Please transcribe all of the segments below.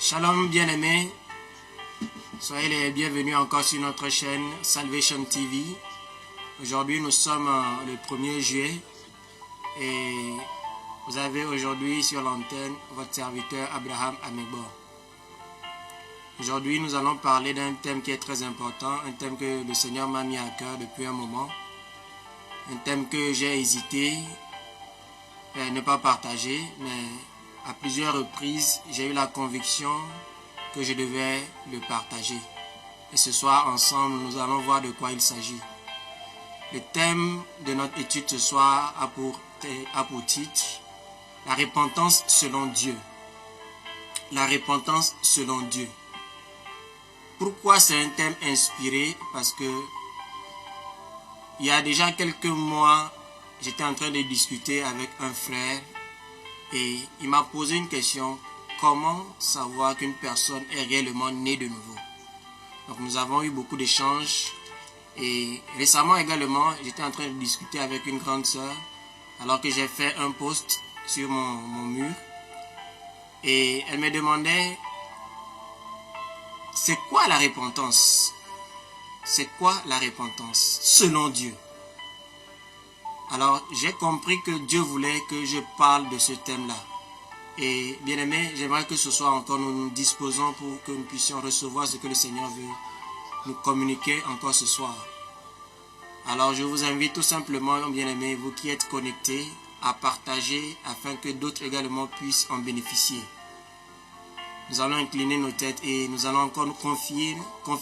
Shalom bien-aimés, soyez les bienvenus encore sur notre chaîne Salvation TV. Aujourd'hui nous sommes le 1er juillet et vous avez aujourd'hui sur l'antenne votre serviteur Abraham Amegbo. Aujourd'hui nous allons parler d'un thème qui est très important, un thème que le Seigneur m'a mis à cœur depuis un moment, un thème que j'ai hésité à ne pas partager, mais à plusieurs reprises, j'ai eu la conviction que je devais le partager. Et ce soir, ensemble, nous allons voir de quoi il s'agit. Le thème de notre étude ce soir a pour titre « La repentance selon Dieu ». La repentance selon Dieu. Pourquoi c'est un thème inspiré? Parce que il y a déjà quelques mois, j'étais en train de discuter avec un frère et il m'a posé une question: comment savoir qu'une personne est réellement née de nouveau? Donc nous avons eu beaucoup d'échanges et récemment également, j'étais en train de discuter avec une grande sœur alors que j'ai fait un post sur mon mur et elle me demandait c'est quoi la repentance? C'est quoi la repentance selon Dieu? Alors, j'ai compris que Dieu voulait que je parle de ce thème-là. Et bien aimé, j'aimerais que ce soir encore nous nous disposons pour que nous puissions recevoir ce que le Seigneur veut nous communiquer encore ce soir. Alors, je vous invite tout simplement, bien aimé, vous qui êtes connectés, à partager afin que d'autres également puissent en bénéficier. Nous allons incliner nos têtes et nous allons encore nous confier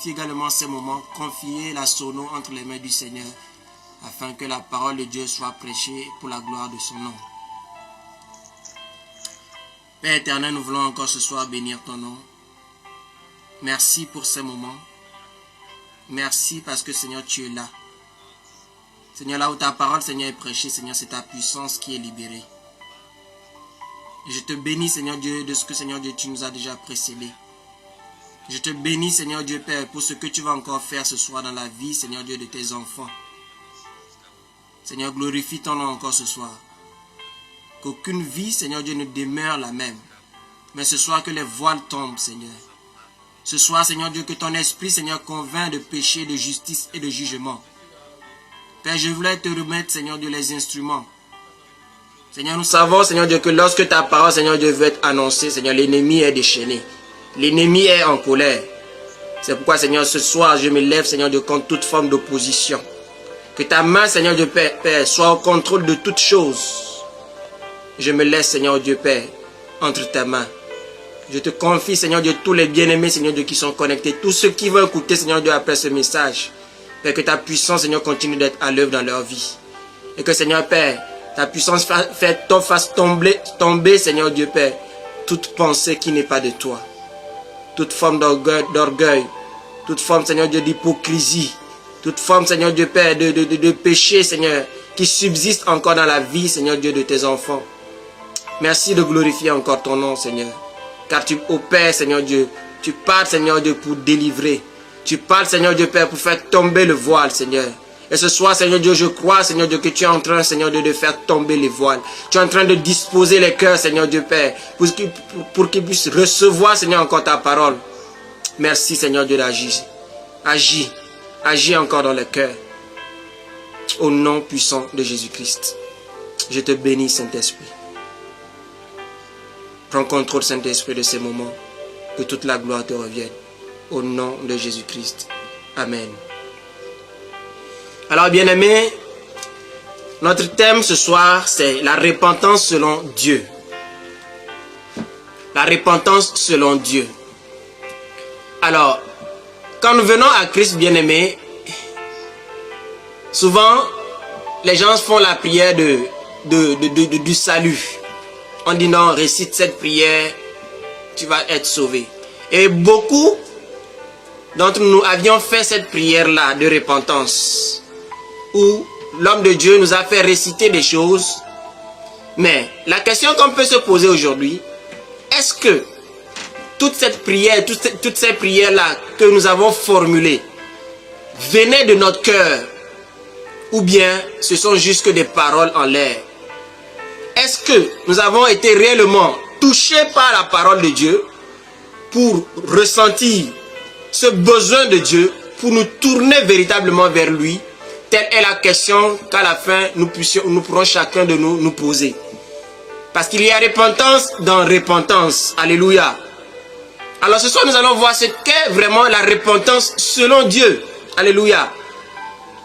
également ces moments, confier la sono entre les mains du Seigneur, afin que la parole de Dieu soit prêchée pour la gloire de son nom. Père éternel, nous voulons encore ce soir bénir ton nom. Merci pour ces moments. Merci parce que Seigneur, tu es là. Seigneur, là où ta parole, Seigneur, est prêchée, Seigneur, c'est ta puissance qui est libérée. Et je te bénis, Seigneur Dieu, de ce que, Seigneur Dieu, tu nous as déjà précédé. Je te bénis, Seigneur Dieu, Père, pour ce que tu vas encore faire ce soir dans la vie, Seigneur Dieu, de tes enfants. Seigneur, glorifie ton nom encore ce soir. Qu'aucune vie, Seigneur Dieu, ne demeure la même. Mais ce soir, que les voiles tombent, Seigneur. Ce soir, Seigneur Dieu, que ton esprit, Seigneur, convainc de péché, de justice et de jugement. Père, je voulais te remettre, Seigneur Dieu, les instruments. Seigneur, nous savons, Seigneur Dieu, que lorsque ta parole, Seigneur Dieu, veut être annoncée, Seigneur, l'ennemi est déchaîné. L'ennemi est en colère. C'est pourquoi, Seigneur, ce soir, je me lève, Seigneur Dieu, contre toute forme d'opposition. Que ta main, Seigneur Dieu Père, soit au contrôle de toutes choses. Je me laisse, Seigneur Dieu Père, entre tes mains. Je te confie, Seigneur Dieu, tous les bien-aimés, Seigneur Dieu, qui sont connectés, tous ceux qui vont écouter, Seigneur Dieu, après ce message. Père, que ta puissance, Seigneur, continue d'être à l'œuvre dans leur vie. Et que, Seigneur Père, ta puissance fasse tomber, Seigneur Dieu Père, toute pensée qui n'est pas de toi. Toute forme d'orgueil, toute forme, Seigneur Dieu, d'hypocrisie. Toute forme, Seigneur Dieu Père, de péché, Seigneur, qui subsiste encore dans la vie, Seigneur Dieu, de tes enfants. Merci de glorifier encore ton nom, Seigneur. Car tu opères, Seigneur Dieu. Tu parles, Seigneur Dieu, pour délivrer. Tu parles, Seigneur Dieu Père, pour faire tomber le voile, Seigneur. Et ce soir, Seigneur Dieu, je crois, Seigneur Dieu, que tu es en train, Seigneur Dieu, de faire tomber les voiles. Tu es en train de disposer les cœurs, Seigneur Dieu Père, pour qu'ils puissent recevoir, Seigneur, encore ta parole. Merci, Seigneur Dieu, d'agir. Agis. Agis encore dans le cœur. Au nom puissant de Jésus-Christ. Je te bénis, Saint-Esprit. Prends contrôle, Saint-Esprit, de ces moments. Que toute la gloire te revienne. Au nom de Jésus-Christ. Amen. Alors, bien-aimés, notre thème ce soir, c'est la repentance selon Dieu. La repentance selon Dieu. Alors, quand nous venons à Christ, bien-aimé, souvent, les gens font la prière du salut. On dit non, récite cette prière, tu vas être sauvé. Et beaucoup d'entre nous avions fait cette prière-là de repentance, où l'homme de Dieu nous a fait réciter des choses. Mais la question qu'on peut se poser aujourd'hui, est-ce que toute cette prière, toutes ces prières-là que nous avons formulées venaient de notre cœur, ou bien ce sont juste que des paroles en l'air? Est-ce que nous avons été réellement touchés par la parole de Dieu, pour ressentir ce besoin de Dieu, pour nous tourner véritablement vers lui, telle est la question qu'à la fin nous pourrons chacun de nous poser. Parce qu'il y a repentance dans repentance. Alléluia. Alors ce soir nous allons voir ce qu'est vraiment la repentance selon Dieu. Alléluia.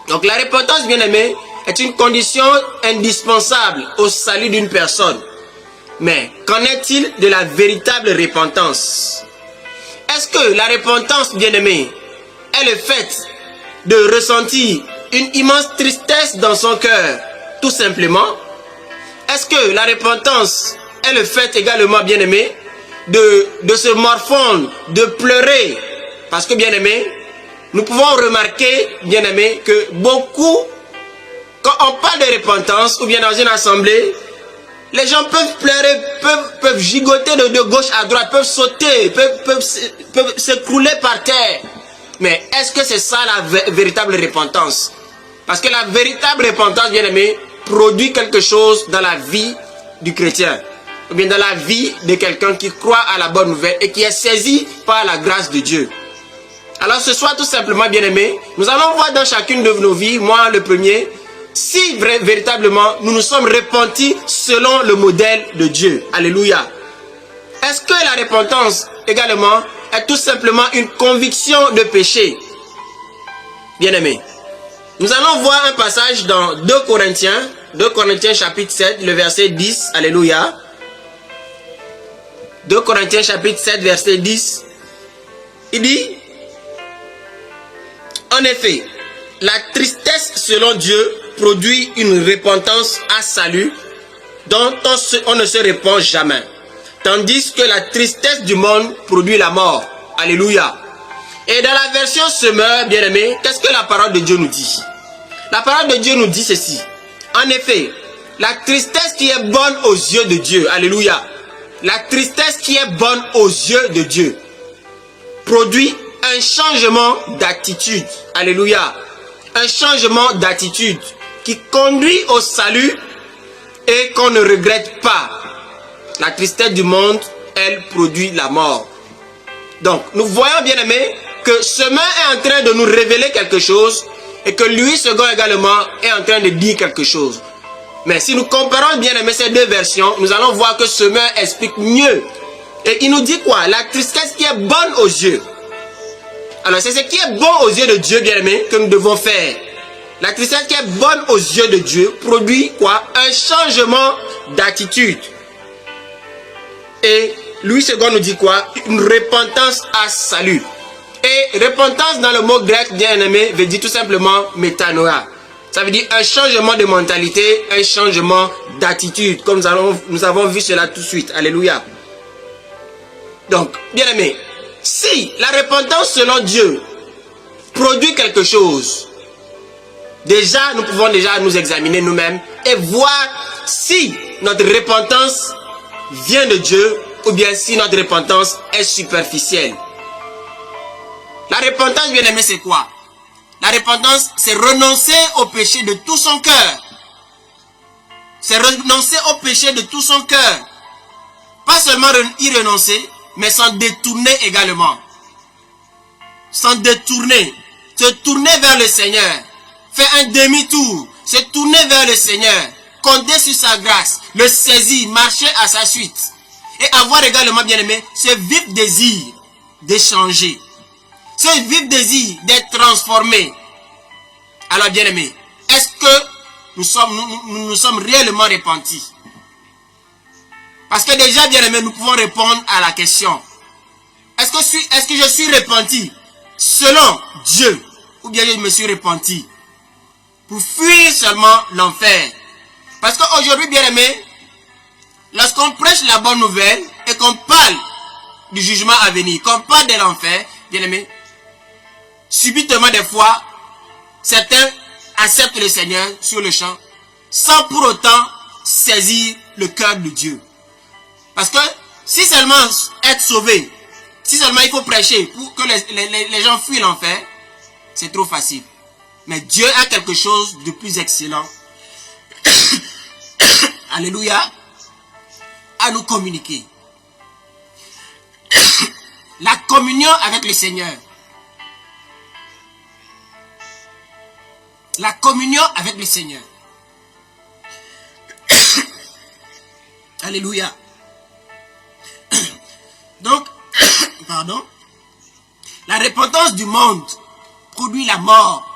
Donc la repentance, bien aimé, est une condition indispensable au salut d'une personne. Mais qu'en est-il de la véritable repentance? Est-ce que la repentance, bien aimé, est le fait de ressentir une immense tristesse dans son cœur, tout simplement? Est-ce que la repentance est le fait également, bien aimé, de se morfondre, de pleurer? Parce que, bien aimé, nous pouvons remarquer, bien aimé, que beaucoup, quand on parle de repentance, ou bien dans une assemblée, les gens peuvent pleurer, peuvent gigoter de gauche à droite, peuvent sauter, peuvent s'écrouler par terre. Mais est-ce que c'est ça la véritable repentance? Parce que la véritable repentance, bien aimé, produit quelque chose dans la vie du chrétien, ou bien dans la vie de quelqu'un qui croit à la bonne nouvelle et qui est saisi par la grâce de Dieu. Alors ce soir, tout simplement, bien aimé, nous allons voir dans chacune de nos vies, moi le premier, si véritablement nous nous sommes repentis selon le modèle de Dieu. Alléluia. Est-ce que la repentance également est tout simplement une conviction de péché? Bien aimé, nous allons voir un passage dans 2 Corinthiens chapitre 7, le verset 10. Alléluia. 2 Corinthiens chapitre 7, verset 10. Il dit, en effet, la tristesse selon Dieu produit une repentance à salut dont on ne se repent jamais. Tandis que la tristesse du monde produit la mort. Alléluia. Et dans la version semeur, bien aimé, qu'est-ce que la parole de Dieu nous dit? La parole de Dieu nous dit ceci. En effet, la tristesse qui est bonne aux yeux de Dieu, alléluia, la tristesse qui est bonne aux yeux de Dieu produit un changement d'attitude, alléluia, un changement d'attitude qui conduit au salut et qu'on ne regrette pas. La tristesse du monde, elle produit la mort. Donc, nous voyons, bien aimé, que Semeur est en train de nous révéler quelque chose et que Louis II également est en train de dire quelque chose. Mais si nous comparons, bien aimé, ces deux versions, nous allons voir que Semeur explique mieux. Et il nous dit quoi? La tristesse qui est bonne aux yeux. Alors, c'est ce qui est bon aux yeux de Dieu, bien aimé, que nous devons faire. La tristesse qui est bonne aux yeux de Dieu produit quoi? Un changement d'attitude. Et Louis II nous dit quoi? Une repentance à salut. Et repentance dans le mot grec, bien aimé, veut dire tout simplement métanoïa. Ça veut dire un changement de mentalité, un changement d'attitude, comme nous avons vu cela tout de suite. Alléluia. Donc, bien aimé, si la repentance selon Dieu produit quelque chose, déjà, nous pouvons déjà nous examiner nous-mêmes et voir si notre repentance vient de Dieu ou bien si notre repentance est superficielle. La repentance, bien aimé, c'est quoi? La repentance, c'est renoncer au péché de tout son cœur. C'est renoncer au péché de tout son cœur. Pas seulement y renoncer, mais s'en détourner également. S'en détourner. Se tourner vers le Seigneur. Faire un demi-tour. Se tourner vers le Seigneur. Compter sur sa grâce. Le saisir. Marcher à sa suite. Et avoir également, bien aimé, ce vif désir d'échanger. Ce vif désir d'être transformé. Alors, bien aimé, est-ce que nous sommes réellement repentis? Parce que déjà, bien aimé, nous pouvons répondre à la question. Est-ce que je suis repenti selon Dieu? Ou bien je me suis repenti pour fuir seulement l'enfer? Parce qu'aujourd'hui, bien aimé, lorsqu'on prêche la bonne nouvelle et qu'on parle du jugement à venir, qu'on parle de l'enfer, bien aimé, subitement des fois, certains acceptent le Seigneur sur le champ sans pour autant saisir le cœur de Dieu. Parce que si seulement être sauvé, si seulement il faut prêcher pour que les gens fuient l'enfer, c'est trop facile. Mais Dieu a quelque chose de plus excellent. Alléluia. À nous communiquer. La communion avec le Seigneur. La communion avec le Seigneur. Alléluia. Donc, pardon, la repentance du monde produit la mort.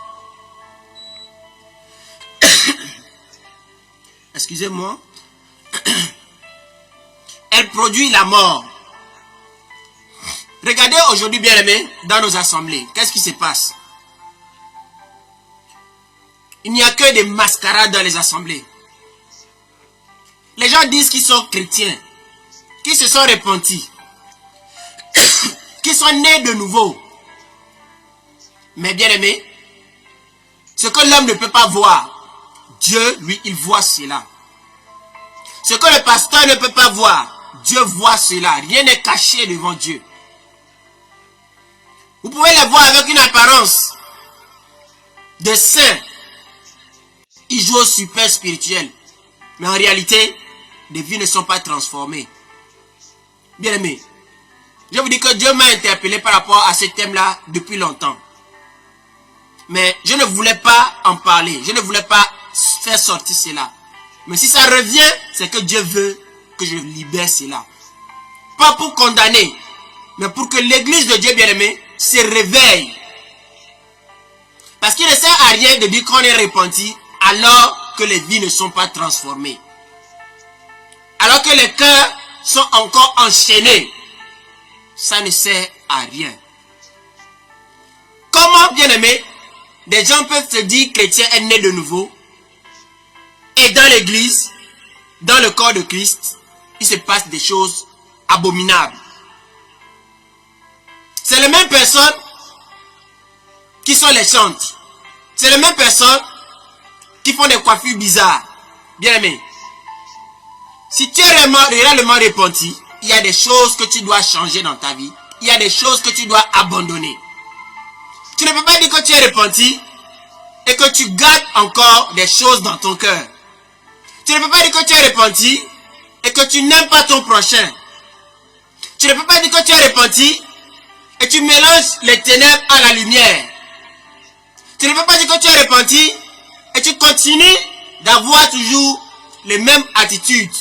Excusez-moi. Elle produit la mort. Regardez aujourd'hui, bien aimés, dans nos assemblées, qu'est-ce qui se passe? Il n'y a que des mascarades dans les assemblées. Les gens disent qu'ils sont chrétiens, qu'ils se sont repentis, qu'ils sont nés de nouveau. Mais bien aimé, ce que l'homme ne peut pas voir, Dieu, lui, il voit cela. Ce que le pasteur ne peut pas voir, Dieu voit cela. Rien n'est caché devant Dieu. Vous pouvez les voir avec une apparence de saint. Ils jouent au super spirituel. Mais en réalité, les vies ne sont pas transformées. Bien aimé, je vous dis que Dieu m'a interpellé par rapport à ce thème-là depuis longtemps. Mais je ne voulais pas en parler. Je ne voulais pas faire sortir cela. Mais si ça revient, c'est que Dieu veut que je libère cela. Pas pour condamner, mais pour que l'église de Dieu bien-aimé se réveille. Parce qu'il ne sert à rien de dire qu'on est repenti alors que les vies ne sont pas transformées. Alors que les cœurs sont encore enchaînés. Ça ne sert à rien. Comment, bien-aimé, des gens peuvent se dire chrétiens et nés de nouveau, et dans l'église, dans le corps de Christ, il se passe des choses abominables. C'est les mêmes personnes qui sont les chantes. C'est les mêmes personnes qui font des coiffures bizarres. Bien aimé, si tu es réellement repenti, il y a des choses que tu dois changer dans ta vie. Il y a des choses que tu dois abandonner. Tu ne peux pas dire que tu es repenti et que tu gardes encore des choses dans ton cœur. Tu ne peux pas dire que tu es repenti et que tu n'aimes pas ton prochain. Tu ne peux pas dire que tu es repenti et tu mélanges les ténèbres à la lumière. Tu ne peux pas dire que tu es repenti et tu continues d'avoir toujours les mêmes attitudes.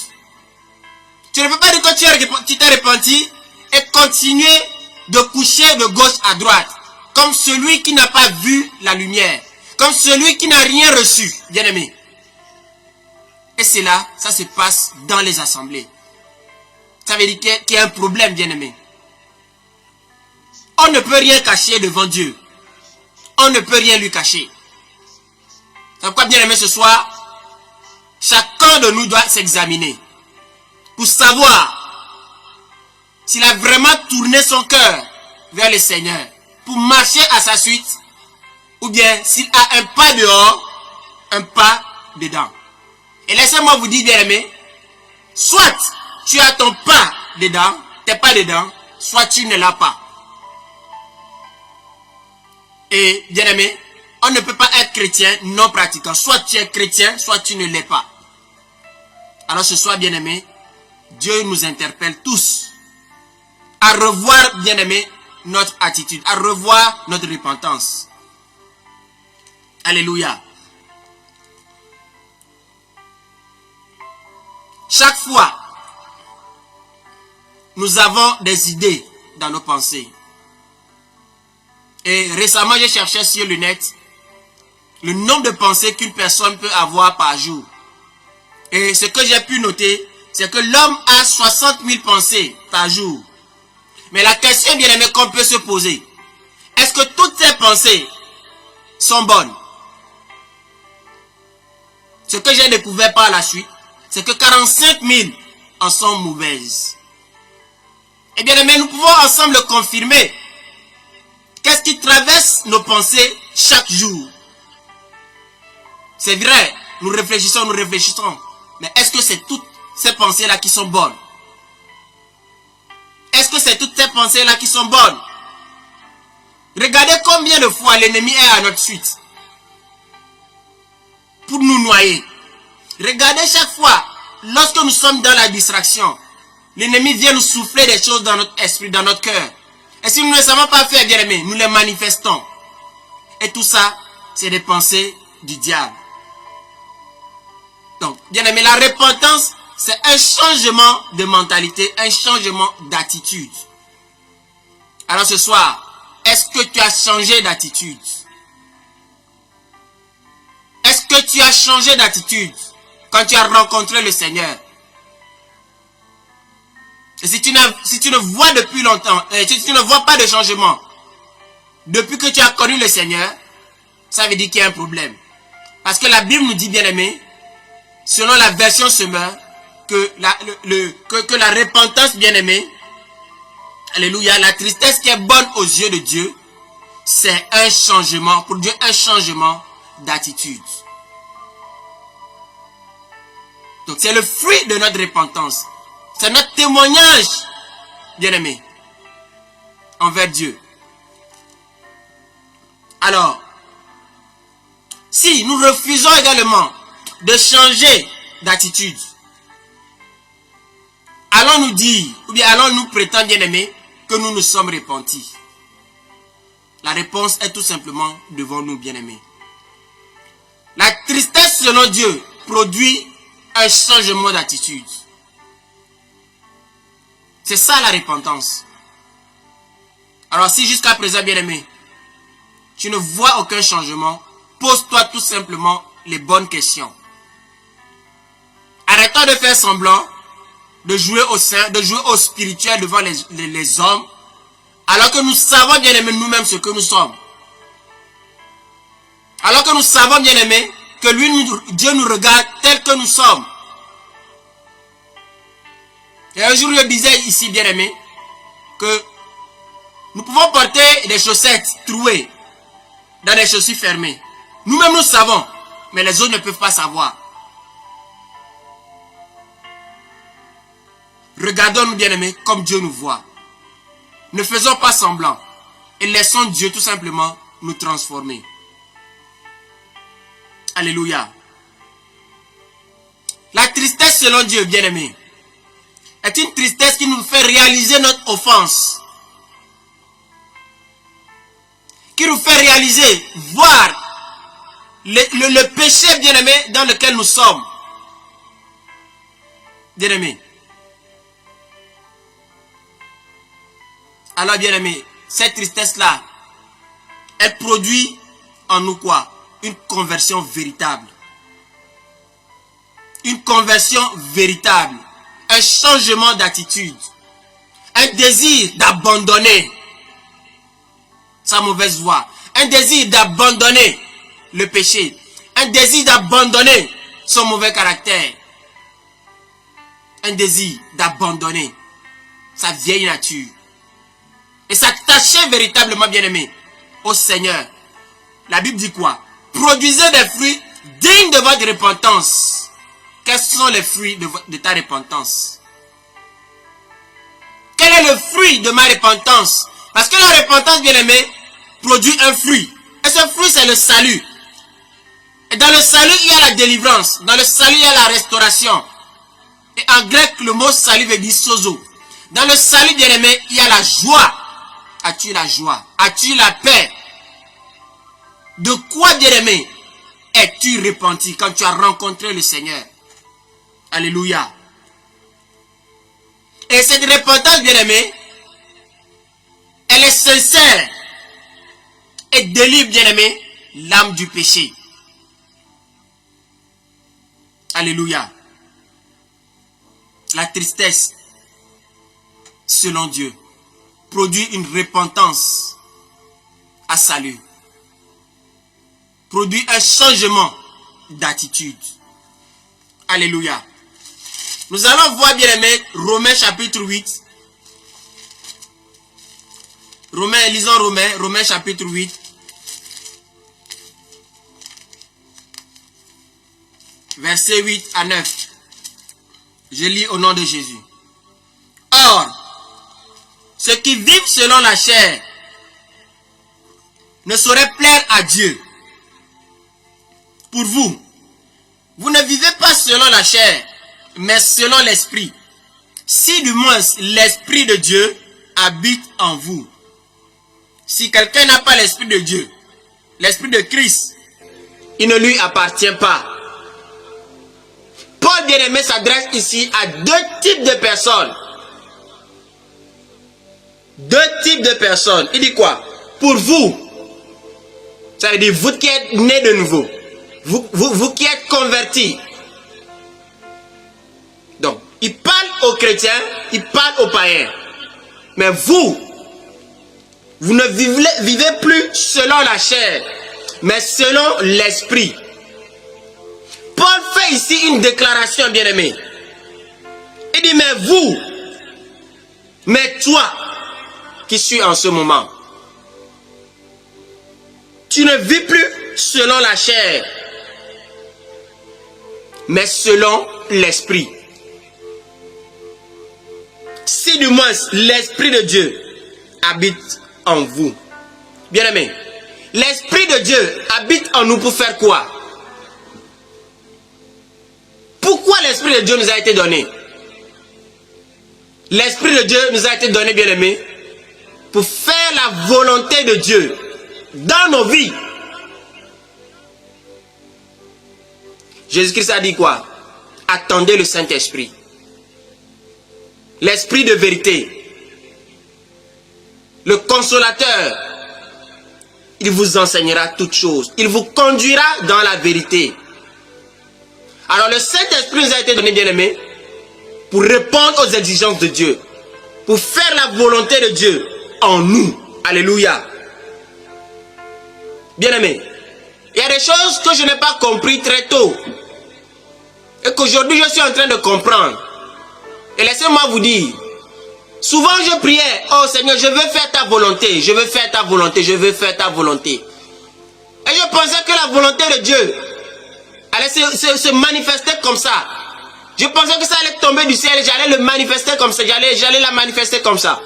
Tu ne peux pas dire que tu t'es repenti et continuer de coucher de gauche à droite. Comme celui qui n'a pas vu la lumière. Comme celui qui n'a rien reçu. Bien aimé. Et c'est là, ça se passe dans les assemblées. Ça veut dire qu'il y a un problème, bien aimé. On ne peut rien cacher devant Dieu. On ne peut rien lui cacher. C'est pourquoi, bien aimé, ce soir, chacun de nous doit s'examiner. Pour savoir s'il a vraiment tourné son cœur vers le Seigneur. Pour marcher à sa suite. Ou bien s'il a un pas dehors, un pas dedans. Et laissez-moi vous dire, bien aimé, soit tu as ton pas dedans, t'es pas dedans, soit tu ne l'as pas. Et bien aimé, on ne peut pas être chrétien non pratiquant. Soit tu es chrétien, soit tu ne l'es pas. Alors ce soir, bien aimé, Dieu nous interpelle tous à revoir, bien aimé, notre attitude, à revoir notre repentance. Alléluia. Chaque fois, nous avons des idées dans nos pensées. Et récemment, j'ai cherché sur le net le nombre de pensées qu'une personne peut avoir par jour. Et ce que j'ai pu noter, c'est que l'homme a 60 000 pensées par jour. Mais la question, bien aimé, qu'on peut se poser, est-ce que toutes ces pensées sont bonnes? Ce que j'ai découvert par la suite, c'est que 45 000 en sont mauvaises. Et bien aimé, nous pouvons ensemble confirmer qu'est-ce qui traverse nos pensées chaque jour. C'est vrai, nous réfléchissons. Mais est-ce que c'est toutes ces pensées-là qui sont bonnes? Est-ce que c'est toutes ces pensées-là qui sont bonnes? Regardez combien de fois l'ennemi est à notre suite pour nous noyer. Regardez chaque fois, lorsque nous sommes dans la distraction, l'ennemi vient nous souffler des choses dans notre esprit, dans notre cœur. Et si nous ne savons pas faire, bien aimé, nous les manifestons. Et tout ça, c'est des pensées du diable. Donc, bien aimé, la repentance, c'est un changement de mentalité, un changement d'attitude. Alors ce soir, est-ce que tu as changé d'attitude? Est-ce que tu as changé d'attitude quand tu as rencontré le Seigneur? Et si tu ne vois depuis longtemps, si tu ne vois pas de changement, depuis que tu as connu le Seigneur, ça veut dire qu'il y a un problème. Parce que la Bible nous dit, bien aimé, selon la version Semeur, que la repentance, bien aimé, alléluia, la tristesse qui est bonne aux yeux de Dieu, c'est un changement, pour Dieu, un changement d'attitude. Donc c'est le fruit de notre repentance. C'est notre témoignage, bien aimé, envers Dieu. Alors, si nous refusons également de changer d'attitude, allons-nous dire, ou bien allons-nous prétendre, bien aimé, que nous nous sommes repentis? La réponse est tout simplement devant nous, bien aimé. La tristesse selon Dieu produit un changement d'attitude. C'est ça la repentance. Alors si jusqu'à présent, bien aimé, tu ne vois aucun changement, pose-toi tout simplement les bonnes questions. Arrêtons de faire semblant de jouer au saint, de jouer au spirituel devant les hommes, alors que nous savons, bien aimé, nous-mêmes ce que nous sommes. Alors que nous savons, bien aimé, que Dieu nous regarde tel que nous sommes. Et un jour, je disais ici, bien aimé, que nous pouvons porter des chaussettes trouées dans des chaussures fermées. Nous-mêmes, nous savons, mais les autres ne peuvent pas savoir. Regardons-nous, bien aimés, comme Dieu nous voit. Ne faisons pas semblant et laissons Dieu tout simplement nous transformer. Alléluia. La tristesse selon Dieu, bien aimé, est une tristesse qui nous fait réaliser notre offense. Qui nous fait réaliser, voir le péché, bien aimé, dans lequel nous sommes. Bien aimé. Alors, bien aimé, cette tristesse-là, elle produit en nous quoi? Une conversion véritable. Une conversion véritable. Un changement d'attitude. Un désir d'abandonner sa mauvaise voie. Un désir d'abandonner le péché. Un désir d'abandonner son mauvais caractère. Un désir d'abandonner sa vieille nature. Et s'attacher véritablement, bien aimé, au Seigneur. La Bible dit quoi? Produisez des fruits dignes de votre repentance. Quels sont les fruits de ta repentance? Quel est le fruit de ma repentance? Parce que la repentance, bien aimé, produit un fruit. Et ce fruit, c'est le salut. Et dans le salut, il y a la délivrance. Dans le salut, il y a la restauration. Et en grec, le mot salut veut dire sozo. Dans le salut, bien aimé, il y a la joie. As-tu la joie? As-tu la paix? De quoi, bien aimé, es-tu repenti quand tu as rencontré le Seigneur? Alléluia. Et cette repentance, bien aimé, elle est sincère et délivre, bien aimé, l'âme du péché. Alléluia. La tristesse, selon Dieu, produit une repentance à salut. Produit un changement d'attitude. Alléluia. Nous allons voir, bien aimé, Romains chapitre 8. Lisons Romains chapitre 8. Versets 8 à 9. Je lis au nom de Jésus. Or, ceux qui vivent selon la chair ne sauraient plaire à Dieu. Pour vous, vous ne vivez pas selon la chair, mais selon l'esprit. Si du moins l'esprit de Dieu habite en vous. Si quelqu'un n'a pas l'Esprit de Dieu, l'Esprit de Christ, il ne lui appartient pas. Paul bien-aimé s'adresse ici à deux types de personnes. Deux types de personnes. Il dit quoi? Pour vous, ça veut dire vous qui êtes nés de nouveau, vous qui êtes convertis. Donc, il parle aux chrétiens, il parle aux païens. Mais vous ne vivez plus selon la chair, mais selon l'esprit. Paul fait ici une déclaration, bien-aimé. Il dit, mais vous, mais toi, qui suis en ce moment, tu ne vis plus selon la chair, mais selon l'esprit. Si du moins l'Esprit de Dieu habite en vous. Bien-aimé, l'Esprit de Dieu habite en nous pour faire quoi? Pourquoi l'Esprit de Dieu nous a été donné? L'Esprit de Dieu nous a été donné, bien-aimé, pour faire la volonté de Dieu dans nos vies. Jésus-Christ a dit quoi? Attendez le Saint-Esprit. L'Esprit de vérité. Le consolateur. Il vous enseignera toutes choses. Il vous conduira dans la vérité. Alors le Saint-Esprit nous a été donné, bien-aimé, pour répondre aux exigences de Dieu. Pour faire la volonté de Dieu en nous. Alléluia. Bien-aimé, il y a des choses que je n'ai pas compris très tôt. Et qu'aujourd'hui je suis en train de comprendre. Et laissez-moi vous dire, souvent je priais, oh Seigneur, je veux faire ta volonté, je veux faire ta volonté, je veux faire ta volonté. Et je pensais que la volonté de Dieu allait se manifester comme ça. Je pensais que ça allait tomber du ciel et j'allais le manifester comme ça, j'allais la manifester comme ça.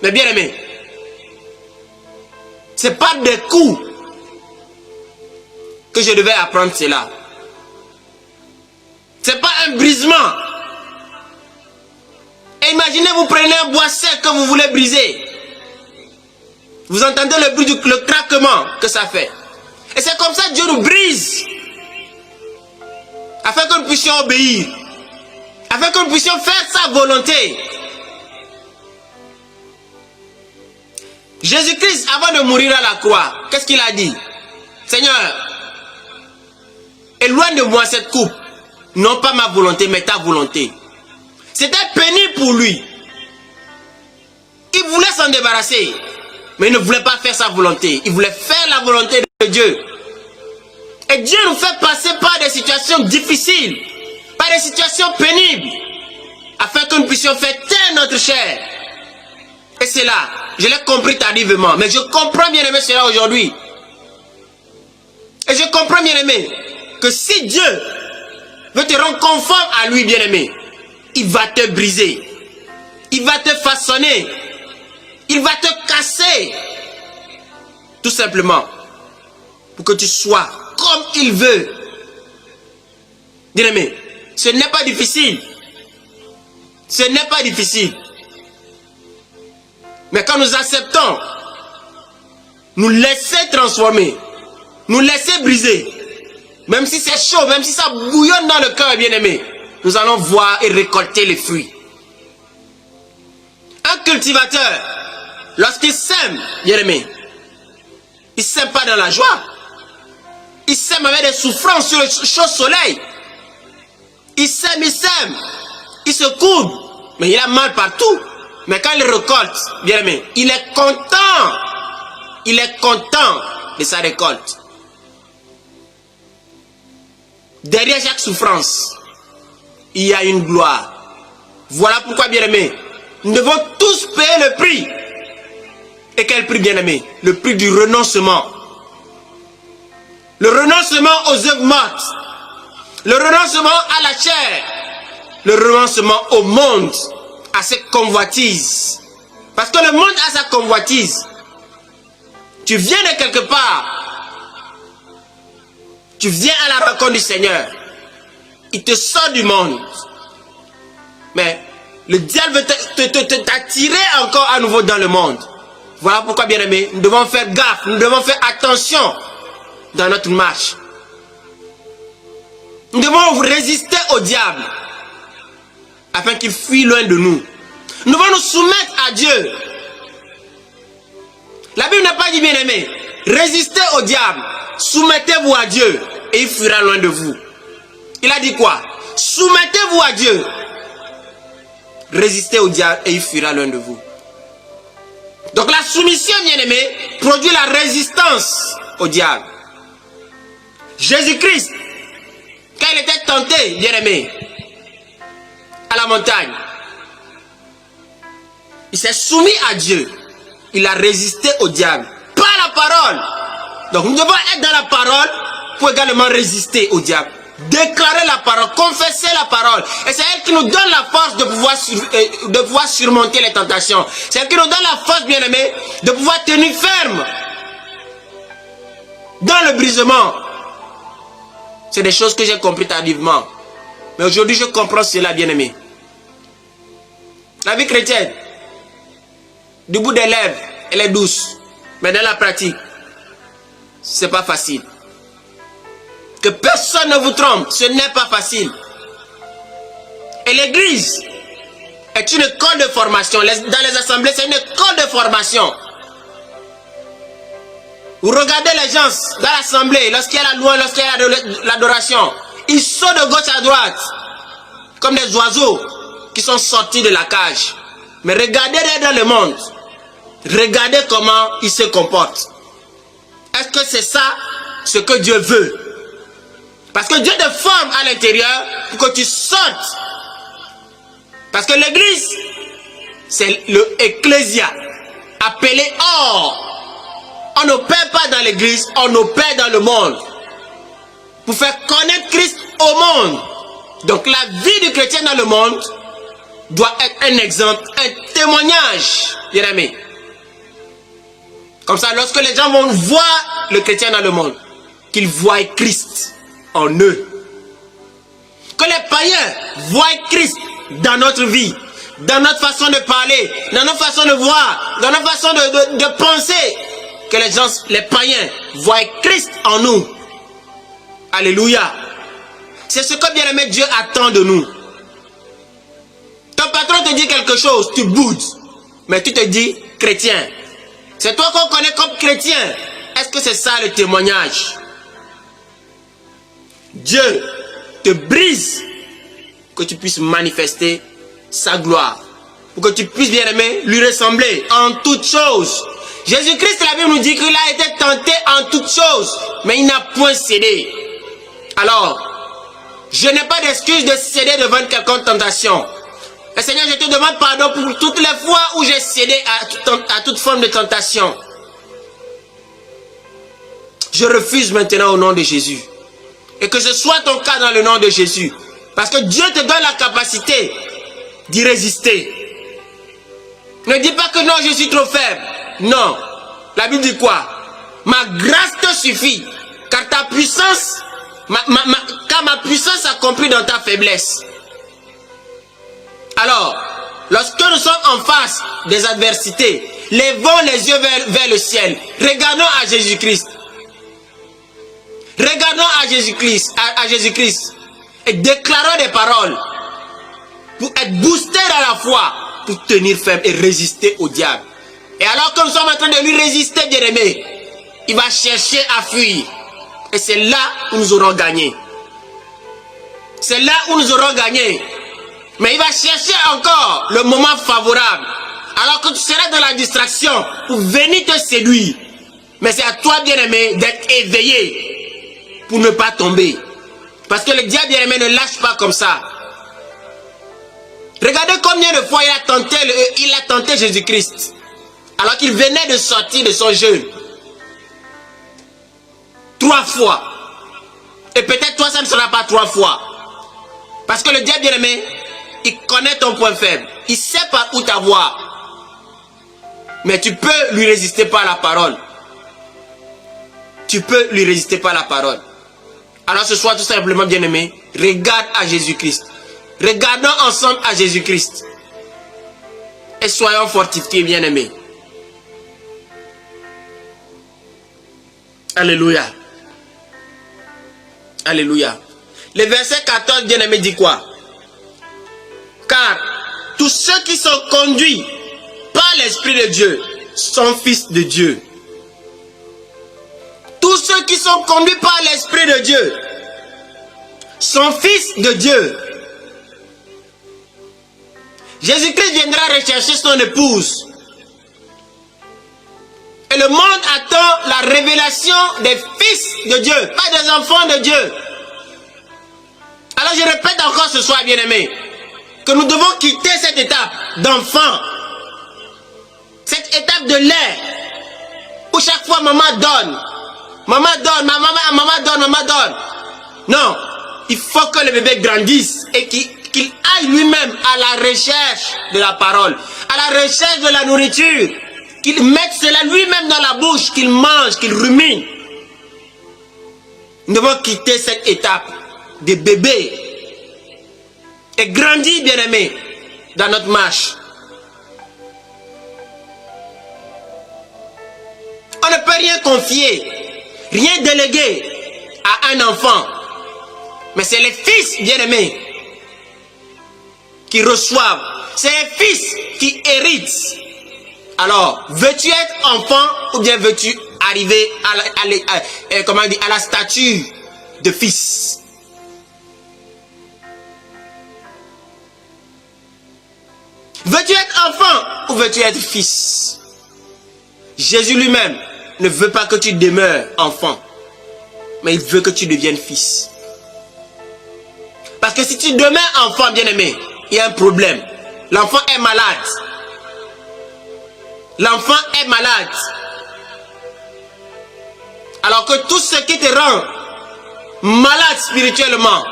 Mais bien aimé, c'est pas des coups que je devais apprendre cela. C'est pas un brisement. Et imaginez, vous prenez un bois sec que vous voulez briser. Vous entendez le bruit le craquement que ça fait. Et c'est comme ça que Dieu nous brise. Afin que nous puissions obéir. Afin que nous puissions faire sa volonté. Jésus-Christ, avant de mourir à la croix, qu'est-ce qu'il a dit? Seigneur, éloigne de moi cette coupe. Non pas ma volonté, mais ta volonté. C'était pénible pour lui. Il voulait s'en débarrasser. Mais il ne voulait pas faire sa volonté. Il voulait faire la volonté de Dieu. Et Dieu nous fait passer par des situations difficiles. Par des situations pénibles. Afin que nous puissions faire taire notre chair. Et c'est là, je l'ai compris tardivement. Mais je comprends bien aimé cela aujourd'hui. Et je comprends bien aimé que si Dieu veut te rendre conforme à lui bien aimé, il va te briser. Il va te façonner. Il va te casser. Tout simplement. Pour que tu sois comme il veut. Bien-aimé, ce n'est pas difficile. Ce n'est pas difficile. Mais quand nous acceptons, nous laisser transformer, nous laisser briser, même si c'est chaud, même si ça bouillonne dans le cœur, bien-aimé, nous allons voir et récolter les fruits. Un cultivateur, lorsqu'il sème, bien-aimé, il ne sème pas dans la joie. Il sème avec des souffrances sur le chaud soleil. Il sème, il se courbe, mais il a mal partout. Mais quand il récolte, bien-aimé, il est content. Il est content de sa récolte. Derrière chaque souffrance, il y a une gloire. Voilà pourquoi, bien-aimé, nous devons tous payer le prix. Et quel prix, bien-aimé? Le prix du renoncement. Le renoncement aux œuvres mortes. Le renoncement à la chair. Le renoncement au monde, à ses convoitises. Parce que le monde a sa convoitise. Tu viens de quelque part. Tu viens à la rencontre du Seigneur. Il te sort du monde. Mais le diable veut t'attirer encore à nouveau dans le monde. Voilà pourquoi, bien-aimés, nous devons faire gaffe, nous devons faire attention dans notre marche. Nous devons résister au diable afin qu'il fuit loin de nous. Nous devons nous soumettre à Dieu. La Bible n'a pas dit, bien-aimé, résistez au diable, soumettez-vous à Dieu et il fuira loin de vous. Il a dit quoi? Soumettez-vous à Dieu, résistez au diable et il fuira loin de vous. Donc la soumission, bien-aimé, produit la résistance au diable. Jésus-Christ, quand il était tenté, bien-aimé, à la montagne, il s'est soumis à Dieu. Il a résisté au diable par la parole. Donc nous devons être dans la parole pour également résister au diable. Déclarer la parole, confesser la parole. Et c'est elle qui nous donne la force de pouvoir surmonter les tentations. C'est elle qui nous donne la force, bien-aimé, de pouvoir tenir ferme dans le brisement. C'est des choses que j'ai compris tardivement. Mais aujourd'hui, je comprends cela, bien-aimé. La vie chrétienne, du bout des lèvres, elle est douce. Mais dans la pratique, c'est pas facile. Que personne ne vous trompe, ce n'est pas facile. Et l'église est une école de formation. Dans les assemblées, c'est une école de formation. Vous regardez les gens dans l'assemblée, lorsqu'il y a la louange, lorsqu'il y a l'adoration, ils sautent de gauche à droite, comme des oiseaux qui sont sortis de la cage. Mais regardez dans le monde, regardez comment ils se comportent. Est-ce que c'est ça ce que Dieu veut? Parce que Dieu te forme à l'intérieur pour que tu sortes. Parce que l'église, c'est le ecclésia, appelé hors. On n'opère pas dans l'église, on opère dans le monde. Pour faire connaître Christ au monde. Donc la vie du chrétien dans le monde doit être un exemple, un témoignage, bien aimé. Comme ça, lorsque les gens vont voir le chrétien dans le monde, qu'ils voient Christ en eux. Que les païens voient Christ dans notre vie, dans notre façon de parler, dans notre façon de voir, dans notre façon de penser. Que les gens, les païens, voient Christ en nous. Alléluia. C'est ce que, bien-aimé, Dieu attend de nous. Ton patron te dit quelque chose, tu boudes. Mais tu te dis chrétien. C'est toi qu'on connaît comme chrétien. Est-ce que c'est ça le témoignage? Dieu te brise que tu puisses manifester sa gloire. Pour que tu puisses, bien-aimé, lui ressembler en toutes choses. Jésus-Christ, la Bible nous dit qu'il a été tenté en toutes choses, mais il n'a point cédé. Alors, je n'ai pas d'excuse de céder devant quelconque tentation. Et Seigneur, je te demande pardon pour toutes les fois où j'ai cédé à toute forme de tentation. Je refuse maintenant au nom de Jésus. Et que ce soit ton cas dans le nom de Jésus. Parce que Dieu te donne la capacité d'y résister. Ne dis pas que non, je suis trop faible. Non. La Bible dit quoi? Ma grâce te suffit. Car ta puissance, car ma puissance s'accomplit dans ta faiblesse. Alors, lorsque nous sommes en face des adversités, levons les yeux vers le ciel. Regardons à Jésus-Christ. Regardons à Jésus-Christ et déclarons des paroles pour être boostés dans la foi, pour tenir ferme et résister au diable. Et alors que nous sommes en train de lui résister, bien-aimé, il va chercher à fuir. Et c'est là où nous aurons gagné. C'est là où nous aurons gagné. Mais il va chercher encore le moment favorable. Alors que tu seras dans la distraction pour venir te séduire. Mais c'est à toi, bien-aimé, d'être éveillé pour ne pas tomber. Parce que le diable, bien-aimé, ne lâche pas comme ça. Regardez combien de fois il a tenté Jésus-Christ. Alors qu'il venait de sortir de son jeûne. 3 fois. Et peut-être toi, ça ne sera pas 3 fois. Parce que le diable, bien-aimé, il connaît ton point faible. Il sait par où t'avoir. Mais tu peux lui résister par la parole. Tu peux lui résister par la parole. Alors ce soir, tout simplement, bien-aimé, regarde à Jésus-Christ. Regardons ensemble à Jésus-Christ. Et soyons fortifiés, bien-aimés. Alléluia. Alléluia. Le verset 14, bien-aimé, dit quoi? Car tous ceux qui sont conduits par l'Esprit de Dieu sont fils de Dieu. Tous ceux qui sont conduits par l'Esprit de Dieu sont fils de Dieu. Jésus-Christ viendra rechercher son épouse. Et le monde attend la révélation des fils de Dieu, pas des enfants de Dieu. Alors je répète encore ce soir, bien-aimés, que nous devons quitter cette étape d'enfant. Cette étape de lait, où chaque fois maman donne. Maman donne, maman donne, maman donne. Non, il faut que le bébé grandisse et qu'il aille lui-même à la recherche de la parole, à la recherche de la nourriture, qu'il mette cela lui-même dans la bouche, qu'il mange, qu'il rumine. Nous devons quitter cette étape de bébé et grandir, bien-aimé, dans notre marche. On ne peut rien confier, rien déléguer à un enfant. Mais c'est les fils, bien-aimés, qui reçoivent. C'est les fils qui héritent. Alors, veux-tu être enfant ou bien veux-tu arriver à la stature de fils? Veux-tu être enfant ou veux-tu être fils? Jésus lui-même ne veut pas que tu demeures enfant, mais il veut que tu deviennes fils. Parce que si tu demeures enfant, bien-aimé, il y a un problème. L'enfant est malade. L'enfant est malade. Alors que tout ce qui te rend malade spirituellement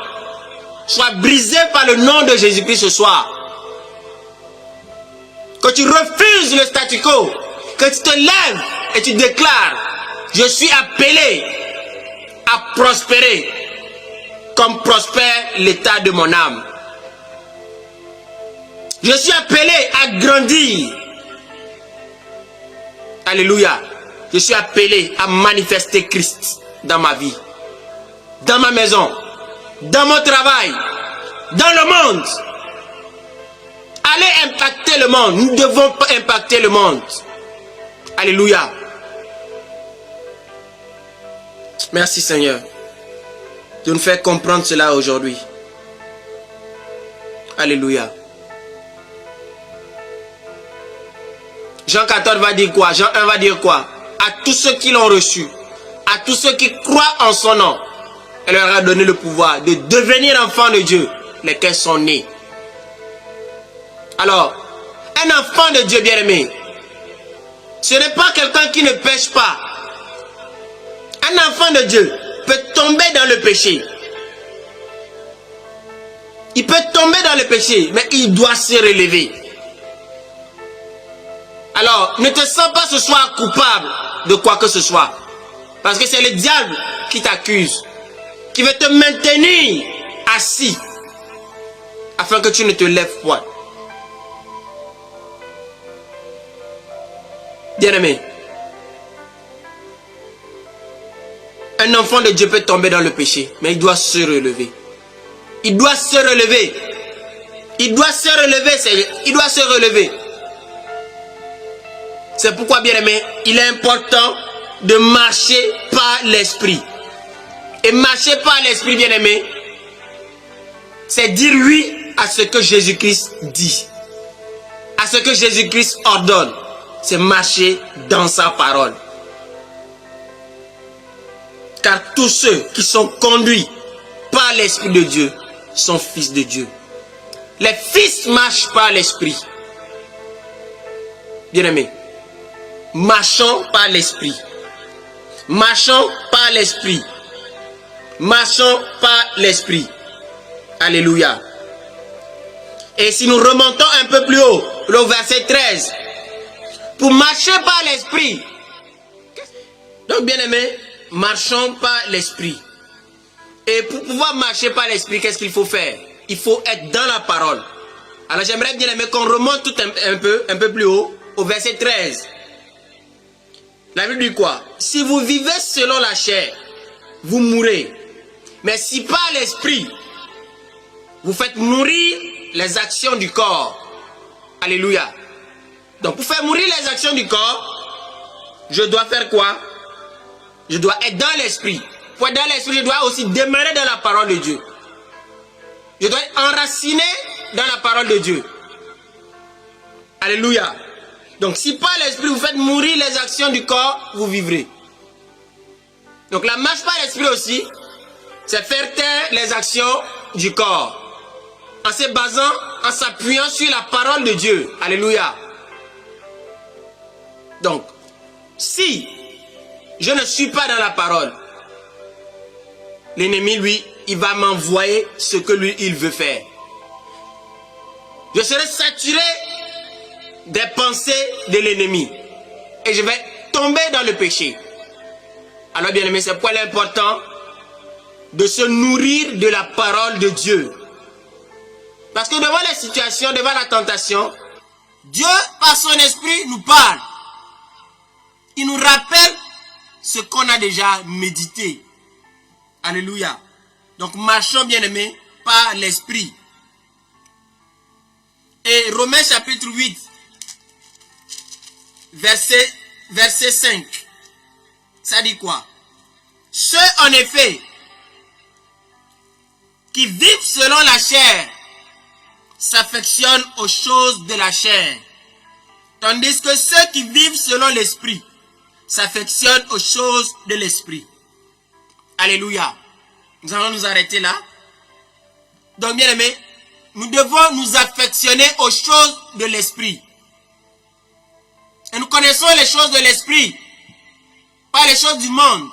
soit brisé par le nom de Jésus-Christ ce soir. Que tu refuses le statu quo. Que tu te lèves et tu déclares: je suis appelé à prospérer comme prospère l'état de mon âme. Je suis appelé à grandir. Alléluia. Je suis appelé à manifester Christ dans ma vie, dans ma maison, dans mon travail, dans le monde. Allez impacter le monde. Nous devons impacter le monde. Alléluia. Merci Seigneur de nous faire comprendre cela aujourd'hui. Alléluia. Jean 14 va dire quoi? Jean 1 va dire quoi? À tous ceux qui l'ont reçu, à tous ceux qui croient en son nom, elle leur a donné le pouvoir de devenir enfants de Dieu, lesquels sont nés. Alors, un enfant de Dieu bien-aimé, ce n'est pas quelqu'un qui ne pêche pas. Un enfant de Dieu peut tomber dans le péché. Il peut tomber dans le péché, mais il doit se relever. Alors, ne te sens pas ce soir coupable de quoi que ce soit. Parce que c'est le diable qui t'accuse, qui veut te maintenir assis, afin que tu ne te lèves point. Bien-aimé, un enfant de Dieu peut tomber dans le péché, mais il doit se relever. Il doit se relever. Il doit se relever, il doit se relever. C'est pourquoi, bien-aimé, il est important de marcher par l'esprit. Et marcher par l'esprit, bien-aimé, c'est dire oui à ce que Jésus-Christ dit, à ce que Jésus-Christ ordonne. C'est marcher dans sa parole. Car tous ceux qui sont conduits par l'Esprit de Dieu sont fils de Dieu. Les fils marchent par l'Esprit. Bien-aimés, marchons par l'Esprit. Marchons par l'Esprit. Marchons par l'Esprit. Alléluia. Et si nous remontons un peu plus haut, le verset 13, pour marcher par l'Esprit. Donc, bien-aimés, marchons par l'Esprit. Et pour pouvoir marcher par l'Esprit, qu'est-ce qu'il faut faire? Il faut être dans la parole. Alors, j'aimerais bien, aimé, qu'on remonte tout un peu plus haut, au verset 13. La Bible dit quoi? Si vous vivez selon la chair, vous mourrez. Mais si par l'esprit, vous faites mourir les actions du corps. Alléluia. Donc pour faire mourir les actions du corps, je dois faire quoi? Je dois être dans l'esprit. Pour être dans l'esprit, je dois aussi demeurer dans la parole de Dieu. Je dois être enraciné dans la parole de Dieu. Alléluia. Donc si par l'esprit vous faites mourir les actions du corps, vous vivrez. Donc la marche par l'esprit aussi, c'est faire taire les actions du corps. En se basant, en s'appuyant sur la parole de Dieu. Alléluia. Donc, si je ne suis pas dans la parole, l'ennemi, lui, il va m'envoyer ce que lui, il veut faire. Je serai saturé des pensées de l'ennemi. Et je vais tomber dans le péché. Alors, bien aimé, c'est pourquoi il est important de se nourrir de la parole de Dieu. Parce que devant les situations, devant la tentation, Dieu, par son esprit, nous parle. Il nous rappelle ce qu'on a déjà médité. Alléluia. Donc, marchons, bien-aimés, par l'esprit. Et Romains chapitre 8, verset 5. Ça dit quoi? Ceux, en effet, qui vivent selon la chair, s'affectionnent aux choses de la chair. Tandis que ceux qui vivent selon l'esprit, s'affectionnent aux choses de l'esprit. Alléluia. Nous allons nous arrêter là. Donc, bien aimés, nous devons nous affectionner aux choses de l'esprit. Et nous connaissons les choses de l'esprit, pas les choses du monde.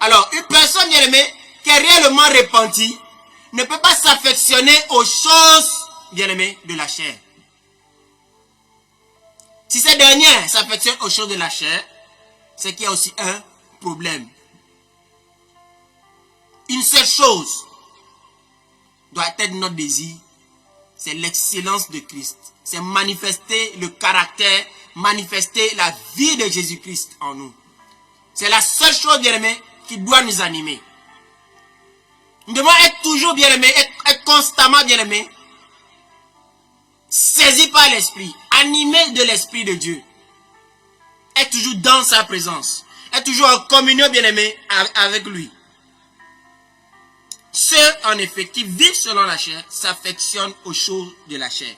Alors, une personne, bien aimée, qui est réellement repentie, ne peut pas s'affectionner aux choses, bien aimées, de la chair. Si ces dernières s'affectionnent aux choses de la chair, c'est qu'il y a aussi un problème. Une seule chose doit être notre désir, c'est l'excellence de Christ. C'est manifester le caractère, manifester la vie de Jésus-Christ en nous. C'est la seule chose, bien aimé, qui doit nous animer. Nous devons être toujours, bien aimé, être constamment, bien aimé, saisis par l'esprit, animés de l'esprit de Dieu. Être toujours dans sa présence. Être toujours en communion, bien aimé, avec lui. Ceux, en effet, qui vivent selon la chair, s'affectionnent aux choses de la chair.